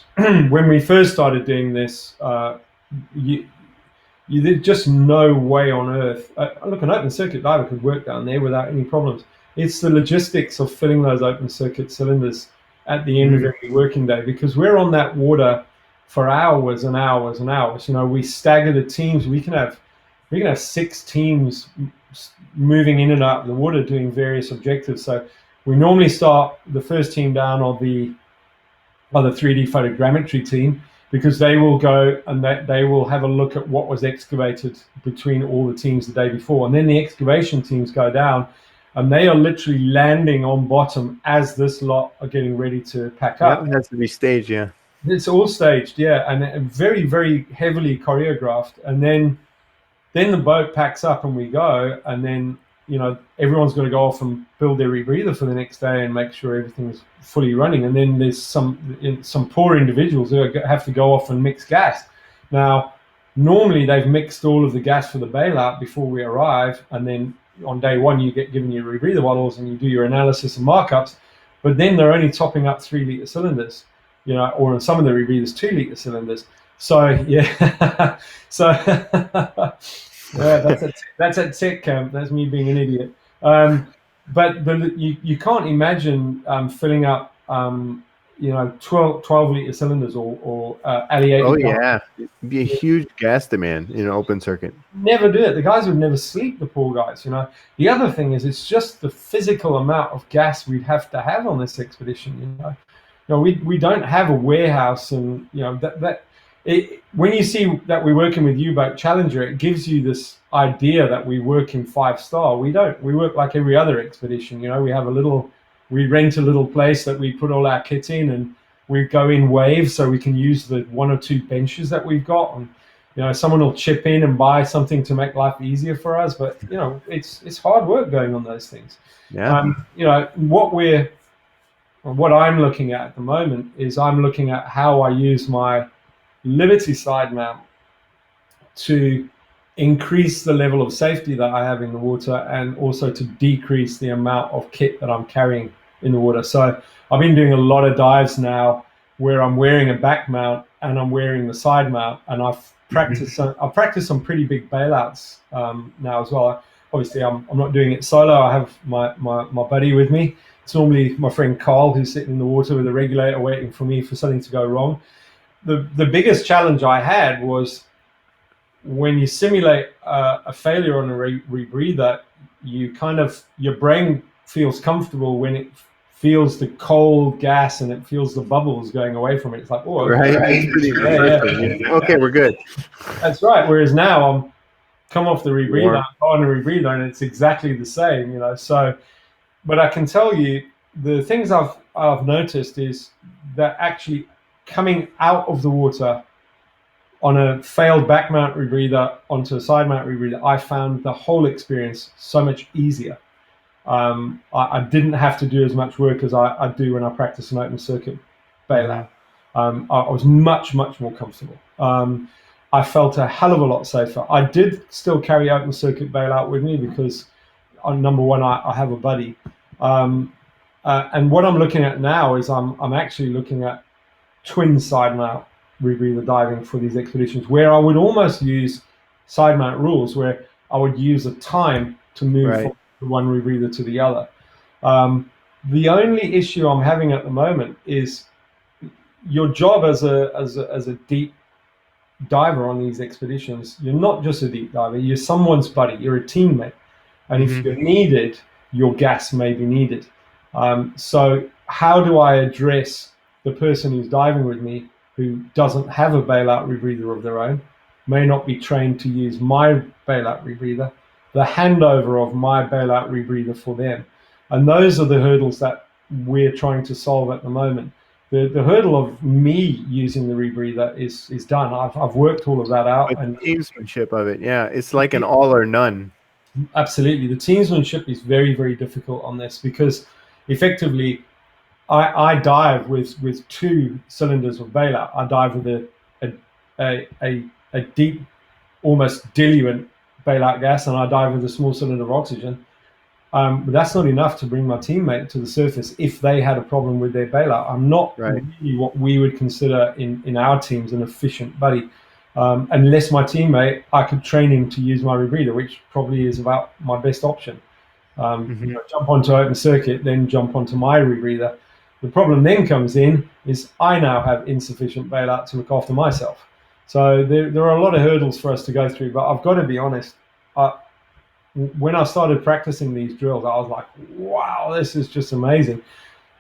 when we first started doing this, there's just no way on earth. Look, an open circuit diver could work down there without any problems. It's the logistics of filling those open circuit cylinders at the end of every working day, because we're on that water for hours and hours and hours. We stagger the teams. We can have 6 teams moving in and out of the water doing various objectives. So we normally start the first team down on the 3D photogrammetry team, because they will go and they will have a look at what was excavated between all the teams the day before. And then the excavation teams go down, and they are literally landing on bottom as this lot are getting ready to pack up. It has to be staged. Yeah. It's all staged, yeah, and very, very heavily choreographed. And then the boat packs up and we go, and then everyone's got to go off and build their rebreather for the next day and make sure everything's fully running. And then there's some poor individuals who have to go off and mix gas. Now, normally they've mixed all of the gas for the bailout before we arrive, and then on day one you get given your rebreather bottles and you do your analysis and markups. But then they're only topping up 3-liter cylinders, or in some of the rebreathers 2-liter cylinders. So yeah, so Yeah, that's at tech camp. That's me being an idiot. But you can't imagine filling up 12 liter cylinders or Oh alliated gallons. yeah, it'd be a huge gas demand in an open circuit. Never do it. The guys would never sleep, the poor guys. The other thing is it's just the physical amount of gas we'd have to have on this expedition. We don't have a warehouse, and when you see that we're working with U-Boat Challenger, it gives you this idea that we work in 5-star. We don't. We work like every other expedition. We rent a little place that we put all our kit in, and we go in waves so we can use the 1 or 2 benches that we've got. And someone will chip in and buy something to make life easier for us. But it's hard work going on those things. Yeah. What I'm looking at the moment is I'm looking at how I use my Liberty side mount to increase the level of safety that I have in the water, and also to decrease the amount of kit that I'm carrying in the water. So I've been doing a lot of dives now where I'm wearing a back mount and I'm wearing the side mount, and I've practiced some pretty big bailouts now as well. Obviously, I'm not doing it solo. I have my buddy with me. It's normally my friend Carl, who's sitting in the water with a regulator waiting for me for something to go wrong. The biggest challenge I had was when you simulate a failure on a rebreather, your brain feels comfortable when it feels the cold gas and it feels the bubbles going away from it. It's like, oh, okay. Right. It's pretty refreshing. Okay, we're good. That's right. Whereas now I'm come off the rebreather, I'm on the rebreather, and it's exactly the same. So, but I can tell you the things I've noticed is that actually coming out of the water on a failed back mount rebreather onto a side mount rebreather, I found the whole experience so much easier. I didn't have to do as much work as I do when I practice an open circuit bailout. I was much more comfortable. I felt a hell of a lot safer. I did still carry open circuit bailout with me because, number one, I have a buddy. And what I'm looking at now is I'm actually looking at twin side mount rebreather diving for these expeditions, where I would almost use side mount rules, where I would use a time to move from one rebreather to the other. The only issue I'm having at the moment is your job as a deep diver on these expeditions. You're not just a deep diver, you're someone's buddy, you're a teammate. And if you're needed, your gas may be needed. So how do I address the person who's diving with me who doesn't have a bailout rebreather of their own, may not be trained to use my bailout rebreather, the handover of my bailout rebreather for them? And those are the hurdles that we're trying to solve at the moment. The hurdle of me using the rebreather is done. I've worked all of that out. But the teamsmanship of it, yeah, it's like an all or none. Absolutely. The teamsmanship is very, very difficult on this, because effectively I dive with 2 cylinders of bailout. I dive with a deep, almost diluent bailout gas, and I dive with a small cylinder of oxygen. But that's not enough to bring my teammate to the surface if they had a problem with their bailout. I'm not really what we would consider in our teams an efficient buddy. Unless my teammate, I could train him to use my rebreather, which probably is about my best option. Jump onto open circuit, then jump onto my rebreather. The problem then comes in is I now have insufficient bailout to look after myself. So there are a lot of hurdles for us to go through, but I've got to be honest. When I started practicing these drills, I was like, wow, this is just amazing.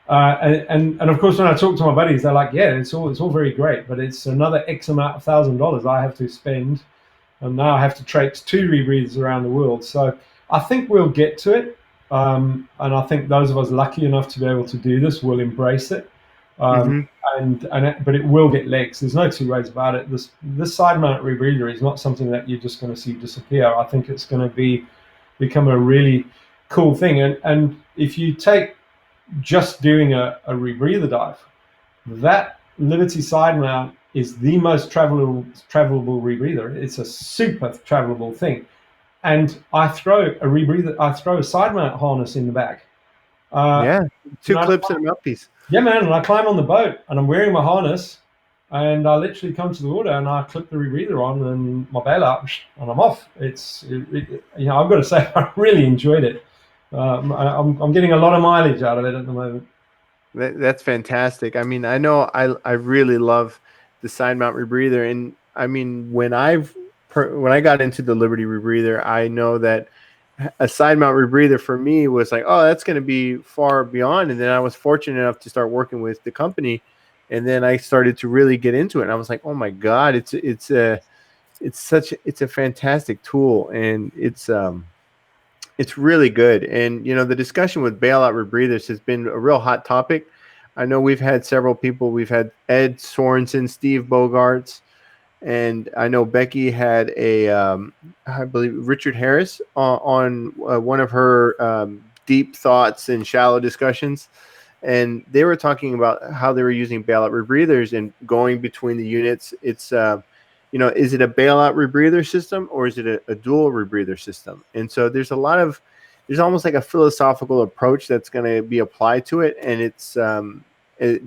And of course, when I talk to my buddies, they're like, yeah, it's all very great, but it's another X amount of $1,000 I have to spend, and now I have to traipse 2 rebreathers around the world. So I think we'll get to it, and I think those of us lucky enough to be able to do this will embrace it. But it will get legs. There's no 2 ways about it. This side mount rebreather is not something that you're just going to see disappear. I think it's going to become a really cool thing. And if you take just doing a rebreather dive, that Liberty side mount is the most travelable rebreather. It's a super travelable thing. And I throw a side mount harness in the back. 2 clips and a mouthpiece. Yeah, man. And I climb on the boat and I'm wearing my harness And I literally come to the water and I clip the rebreather on and my bailout, and I'm off. You know, I've got to say, I really enjoyed it. I'm getting a lot of mileage out of it at the moment. That's fantastic. I mean, I know I really love the side mount rebreather, and I mean when I got into the Liberty rebreather, I know that a side mount rebreather for me was like, oh, that's going to be far beyond. And then I was fortunate enough to start working with the company, and then I started to really get into it. And I was like, oh my god, it's a fantastic tool, and it's really good. And you know, the discussion with bailout rebreathers has been a real hot topic. I know we've had several people. We've had Ed Sorensen, Steve Bogarts, and I know Becky had I believe Richard Harris on one of her deep thoughts and shallow discussions, and they were talking about how they were using bailout rebreathers and going between the units. It's you know, is it a bailout rebreather system or is it a dual rebreather system? And so there's almost like a philosophical approach that's going to be applied to it, and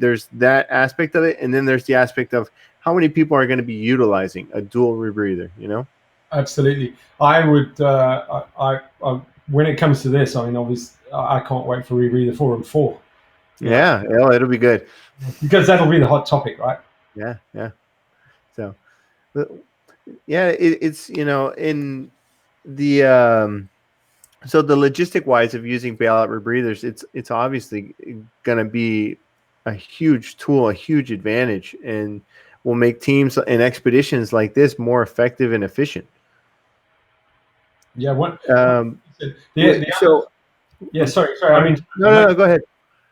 there's that aspect of it, and then there's the aspect of how many people are going to be utilizing a dual rebreather, you know? Absolutely. I would, when it comes to this, I mean, obviously, I can't wait for rebreather 4 and 4. Yeah, it'll be good. Because that'll be the hot topic, right? Yeah. So, yeah, it's, you know, in the, so the logistic wise of using bailout rebreathers, it's obviously going to be a huge tool, a huge advantage, and will make teams and expeditions like this more effective and efficient. Yeah. So, Sorry. I mean, no, go ahead.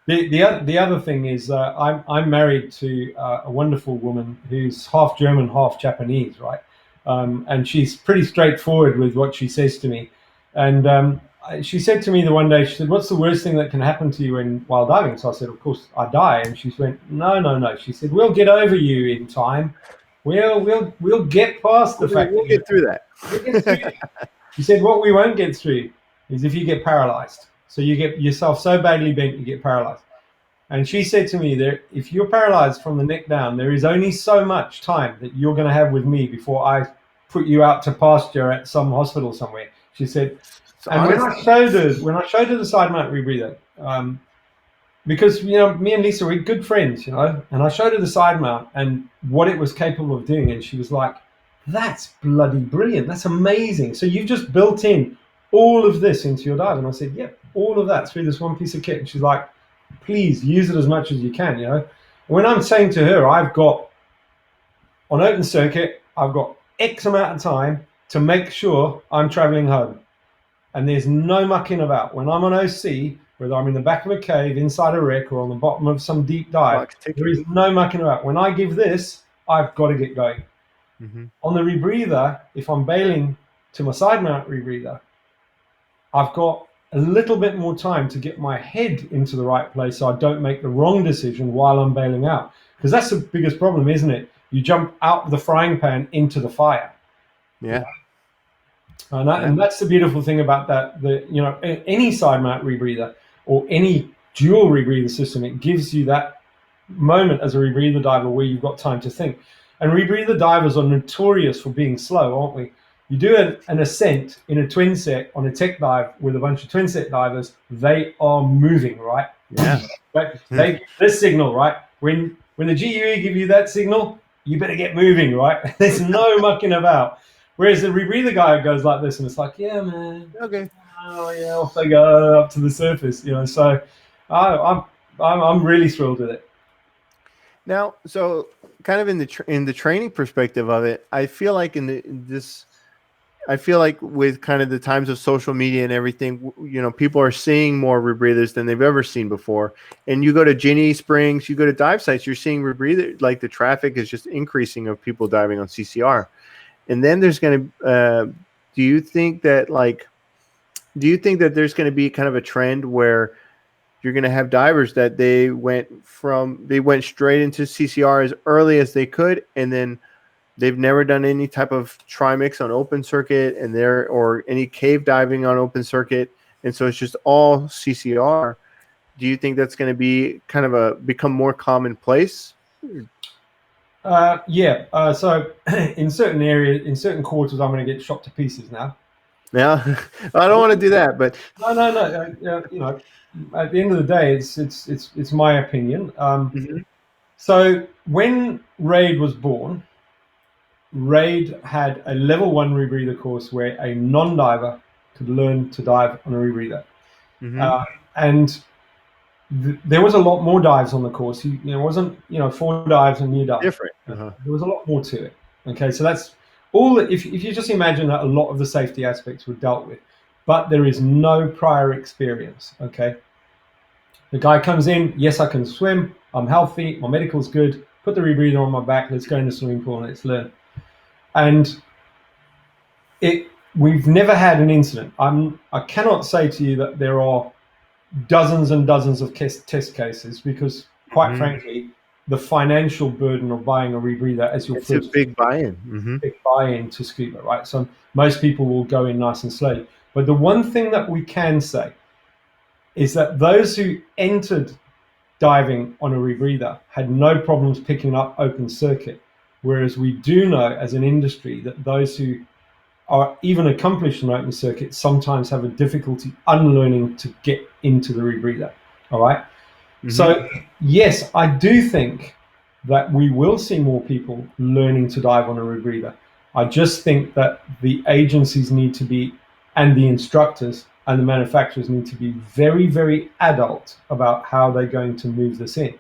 the other thing is, I'm married to a wonderful woman who's half German, half Japanese, right? And she's pretty straightforward with what she says to me. And she said to me the one day, she said, "What's the worst thing that can happen to you while diving?" So I said, "Of course, I die." And she went, "No, no, no." She said, "We'll get over you in time. We'll get past the fact We'll get through that." We'll get through it." She said, "What we won't get through is if you get paralyzed. So you get yourself so badly bent you get paralyzed." And she said to me, "There, if you're paralyzed from the neck down, there is only so much time that you're going to have with me before I put you out to pasture at some hospital somewhere." She said, So and when I showed her the side mount rebreather, because you know me and Lisa we're good friends, you know, and I showed her the side mount and what it was capable of doing, and she was like, "That's bloody brilliant! That's amazing! So you've just built in all of this into your dive?" And I said, "Yep, all of that through this one piece of kit." And she's like, "Please use it as much as you can." You know, when I'm saying to her, I've got on open circuit, I've got X amount of time to make sure I'm traveling home. And there's no mucking about. When I'm on OC, whether I'm in the back of a cave, inside a wreck, or on the bottom of some deep dive, there is no mucking about. When I give this, I've got to get going. Mm-hmm. On the rebreather, if I'm bailing to my side mount rebreather, I've got a little bit more time to get my head into the right place so I don't make the wrong decision while I'm bailing out. Because that's the biggest problem, isn't it? You jump out of the frying pan into the fire. Yeah. And that's the beautiful thing about that. You know, any side mount rebreather or any dual rebreather system, it gives you that moment as a rebreather diver where you've got time to think. And rebreather divers are notorious for being slow, aren't we? You do an ascent in a twin set on a tech dive with a bunch of twin set divers, they are moving, right? Yeah. They give this signal, right? When the GUE give you that signal, you better get moving, right? There's no mucking about. Whereas the rebreather guy goes like this, and it's like, "Yeah, man, okay, oh yeah," off they go up to the surface, you know. So, I'm really thrilled with it. Now, so kind of in the training perspective of it, I feel like I feel like with kind of the times of social media and everything, you know, people are seeing more rebreathers than they've ever seen before. And you go to Ginny Springs, you go to dive sites, you're seeing rebreather, like the traffic is just increasing of people diving on CCR. And then there's going to, do you think that there's going to be kind of a trend where you're going to have divers that they went straight into CCR as early as they could, and then they've never done any type of trimix on open circuit or any cave diving on open circuit, and so it's just all CCR. Do you think that's going to be kind of become more commonplace? Yeah. So in certain areas, in certain quarters, I'm going to get shot to pieces now. Yeah, I don't want to do that, but No. You know, at the end of the day, it's my opinion. Mhm. So when Raid was born, Raid had a level 1 rebreather course where a non-diver could learn to dive on a rebreather, Mhm. and there was a lot more dives on the course. It wasn't 4 dives and you're done. Different. Uh-huh. There was a lot more to it. Okay, so that's all. If you just imagine that a lot of the safety aspects were dealt with, but there is no prior experience. Okay, the guy comes in. Yes, I can swim. I'm healthy. My medical's good. Put the rebreather on my back. Let's go in the swimming pool and let's learn. And we've never had an incident. I cannot say to you that there are dozens and dozens of test cases because, quite Mhm. frankly, the financial burden of buying a rebreather as your It's a first big buy-in. Hmm. big buy-in to scuba, right? So most people will go in nice and slowly. But the one thing that we can say is that those who entered diving on a rebreather had no problems picking up open circuit, whereas we do know as an industry that those who are even accomplished in open circuit sometimes have a difficulty unlearning to get into the rebreather. All right. Hmm. So yes, I do think that we will see more people learning to dive on a rebreather. I just think that the agencies need to be, and the instructors and the manufacturers need to be very, very adult about how they're going to move this in.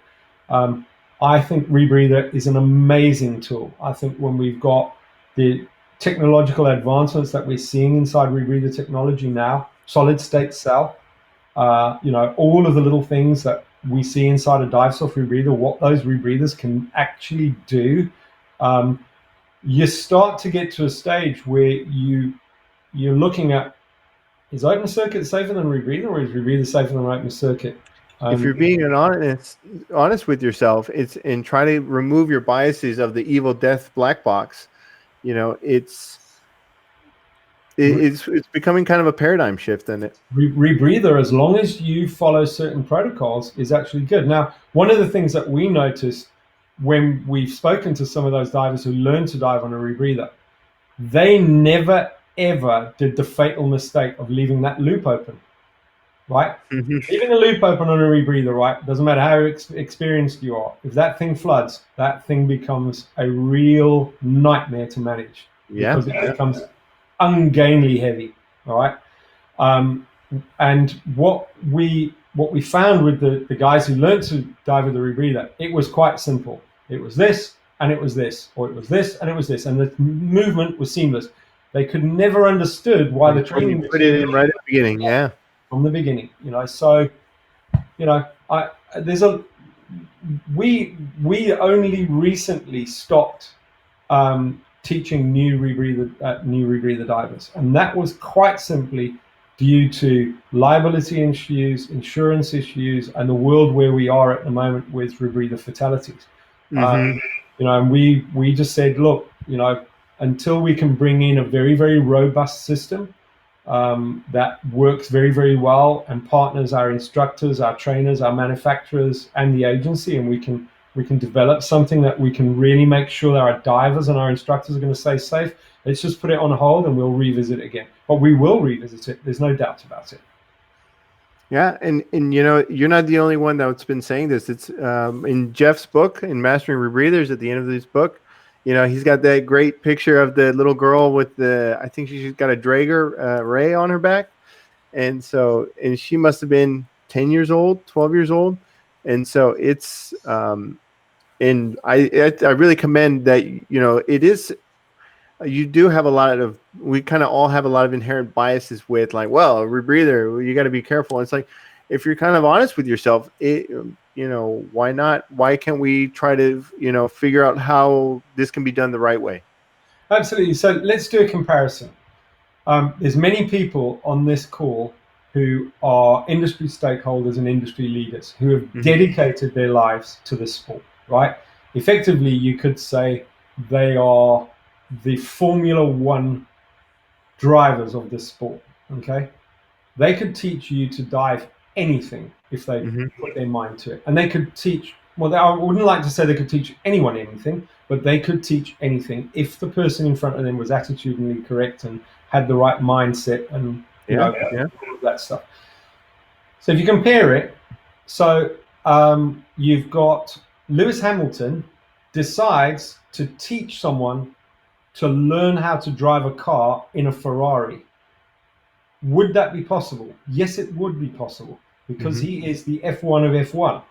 Um, I think rebreather is an amazing tool. I think when we've got the technological advancements that we're seeing inside rebreather technology now, solid state cell, all of the little things that we see inside a Divesoft rebreather, what those rebreathers can actually do, um, you start to get to a stage where you're looking at, is open circuit safer than rebreather, or is rebreather safer than open circuit? If you're being honest with yourself, it's and try to remove your biases of the evil death black box. You know, it's becoming kind of a paradigm shift in it. Rebreather, as long as you follow certain protocols, is actually good. Now, one of the things that we noticed when we've spoken to some of those divers who learned to dive on a rebreather, they never ever did the fatal mistake of leaving that loop open, right? Mhm. Leaving a loop open on a rebreather, right? Doesn't matter how experienced you are. If that thing floods, that thing becomes a real nightmare to manage Yeah, because it becomes ungainly heavy, all right? Um, and what we found with the guys who learned to dive with the rebreather, it was quite simple. It was this and it was this, or it was this and it was this, and the movement was seamless. They could never understood why the until you training put it in material right at the beginning. Yeah. from the beginning. So I there's a we only recently stopped teaching new rebreather divers, and that was quite simply due to liability issues, insurance issues, and the world where we are at the moment with rebreather fatalities. Hmm. And we just said, look, until we can bring in a very, very robust system that works very, very well and partners our instructors, our trainers, our manufacturers, and the agency, and we can develop something that we can really make sure that our divers and our instructors are going to stay safe. Let's just put it on hold and we'll revisit it again. But we will revisit it. There's no doubt about it. Yeah, and you're not the only one that's been saying this. It's in Jeff's book, in Mastering Rebreathers, at the end of this book. He's got that great picture of the little girl with I think she's got a Draeger ray on her back, and she must have been 10 years old, 12 years old, and so it's and I really commend that. It is, you do have a lot of, we kind of all have a lot of inherent biases with, like, well, a rebreather, you got to be careful. It's like, if you're kind of honest with yourself, why not? Why can't we try to, figure out how this can be done the right way? Absolutely. So let's do a comparison. There's many people on this call who are industry stakeholders and industry leaders who have Hmm. dedicated their lives to this sport, right? Effectively, you could say they are the Formula One drivers of this sport, okay? They could teach you to dive anything if they Hmm. put their mind to it. And they could teach well, I wouldn't like to say they could teach anyone anything, but they could teach anything if the person in front of them was attitudinally correct and had the right mindset and, Yeah, yeah. all of that stuff. So if you compare it, so you've got Lewis Hamilton decides to teach someone to learn how to drive a car in a Ferrari. Would that be possible? Yes, it would be possible because he is the F1 of F1.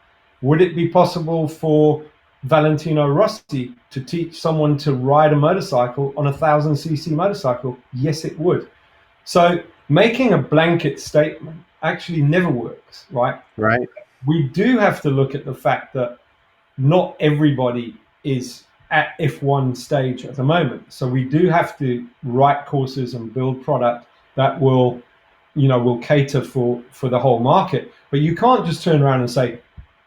Would it be possible for Valentino Rossi to teach someone to ride a motorcycle on a 1000cc motorcycle? Yes, it would. So making a blanket statement actually never works, right? Right. We do have to look at the fact that not everybody is at F1 stage at the moment. So we do have to write courses and build product that will cater for the whole market. But you can't just turn around and say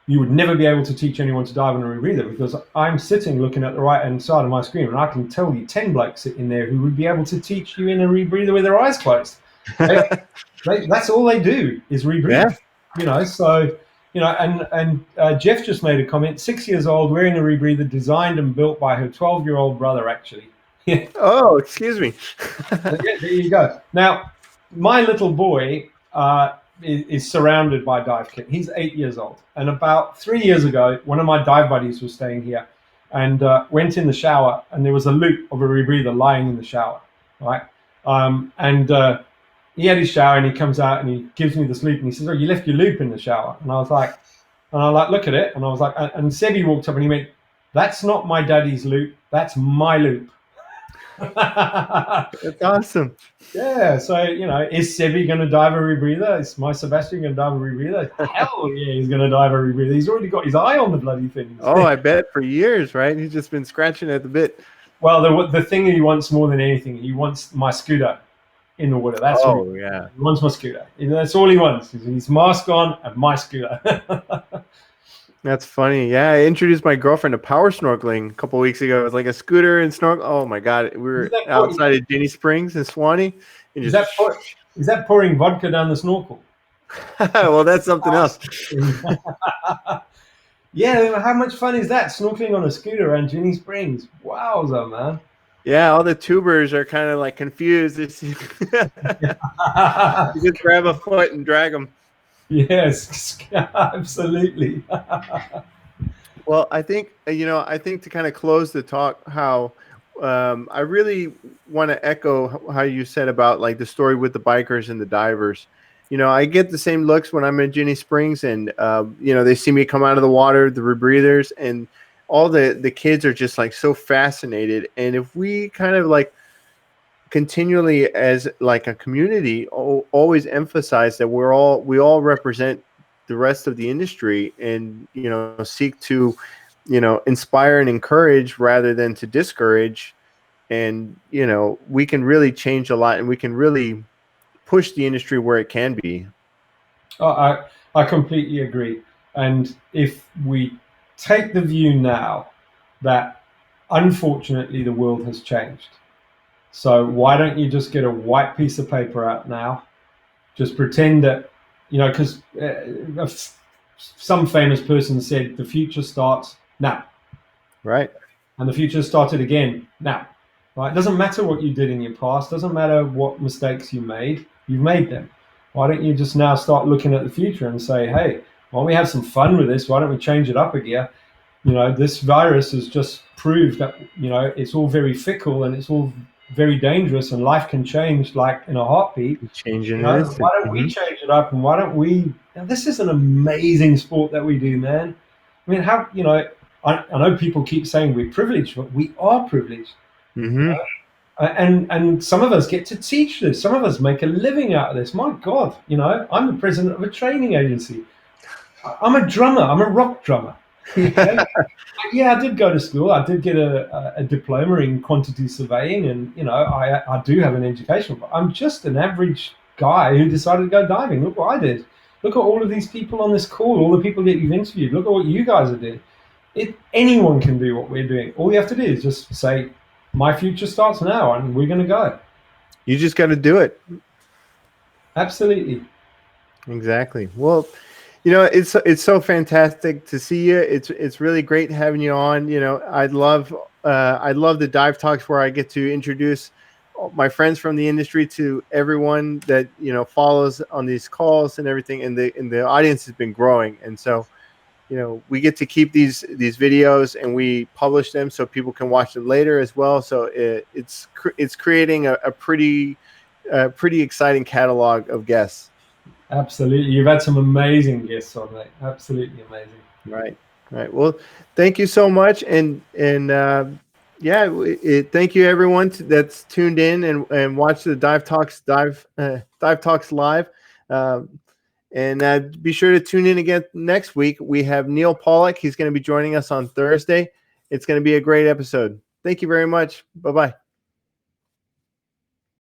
you would never be able to teach anyone to dive on a rebreather, because I'm sitting looking at the right hand side of my screen and I can tell you 10 blokes sitting there who would be able to teach you in a rebreather with their eyes closed. That's all they do is rebreathe. Yeah. So and Jeff just made a comment. 6 years old, wearing a rebreather, designed and built by her 12-year-old brother, actually. Oh, excuse me. Yeah, there you go. Now, my little boy is surrounded by dive kit. He's 8 years old. And about 3 years ago, one of my dive buddies was staying here and went in the shower, and there was a loop of a rebreather lying in the shower, right? He had his shower and he comes out and he gives me this loop and he says, "Oh, you left your loop in the shower." And I was like, look at it. And I was like, and Sebi walked up and he went, "That's not my daddy's loop. That's my loop." That's awesome. Yeah, so is Sebi going to dive a rebreather? Is my Sebastian going to dive a rebreather? Hell yeah, he's going to dive a rebreather. He's already got his eye on the bloody thing. Oh, I bet for years, right? He's just been scratching at the bit. Well, the thing he wants more than anything, he wants my scooter in the water. That's Oh, what yeah. he wants. My scooter. That's all he wants. His mask on and my scooter. That's funny. Yeah, I introduced my girlfriend to power snorkeling a couple of weeks ago. It was like a scooter and snorkel. Oh my god, we were outside of Jenny Springs in Swanee. And is that pouring vodka down the snorkel? Well, that's something else. Yeah, how much fun is that, snorkeling on a scooter around Jenny Springs? Wowza, man. Yeah, all the tubers are kind of like confused. You just grab a foot and drag them. Yes, absolutely. Well, I think to kind of close the talk, how I really want to echo how you said about like the story with the bikers and the divers. I get the same looks when I'm in Jenny Springs, and they see me come out of the water, the rebreathers, and all the kids are just like so fascinated. And if we kind of like continually as like a community always emphasize that we all represent the rest of the industry, and seek to inspire and encourage rather than to discourage, and we can really change a lot, and we can really push the industry where it can be. Oh, I completely agree. And if we take the view now that unfortunately the world has changed, so why don't you just get a white piece of paper out now? Just pretend that, because some famous person said the future starts now. Right. And the future started again now. Right? It doesn't matter what you did in your past. Doesn't matter what mistakes you made. You've made them. Why don't you just now start looking at the future and say, hey, why don't we have some fun with this? Why don't we change it up a gear? This virus has just proved that, it's all very fickle and it's all very dangerous, and life can change like in a heartbeat. Changing why don't we change it up, and why don't we? This is an amazing sport that we do, man. I mean, how I know people keep saying we're privileged, but we are privileged. Mm-hmm. And some of us get to teach this. Some of us make a living out of this. My God, I'm the president of a training agency. I'm a drummer. I'm a rock drummer. Yeah, I did go to school. I did get a diploma in quantity surveying, and I do have an education. But I'm just an average guy who decided to go diving. Look what I did. Look at all of these people on this call. All the people that you've interviewed. Look at what you guys are doing. Anyone can do what we're doing. All you have to do is just say, "My future starts now," and we're going to go. You just got to do it. Absolutely. Exactly. Well, It's so fantastic to see you. It's really great having you on. I love the dive talks where I get to introduce my friends from the industry to everyone that follows on these calls and everything. And the audience has been growing, and so we get to keep these videos and we publish them so people can watch them later as well. So it's creating a pretty exciting catalog of guests. Absolutely. You've had some amazing guests on, mate. Absolutely amazing. Right. Well, thank you so much. And yeah, thank you everyone that's tuned in and watched the Dive Talks live. And be sure to tune in again next week. We have Neil Pollack. He's going to be joining us on Thursday. It's going to be a great episode. Thank you very much. Bye-bye.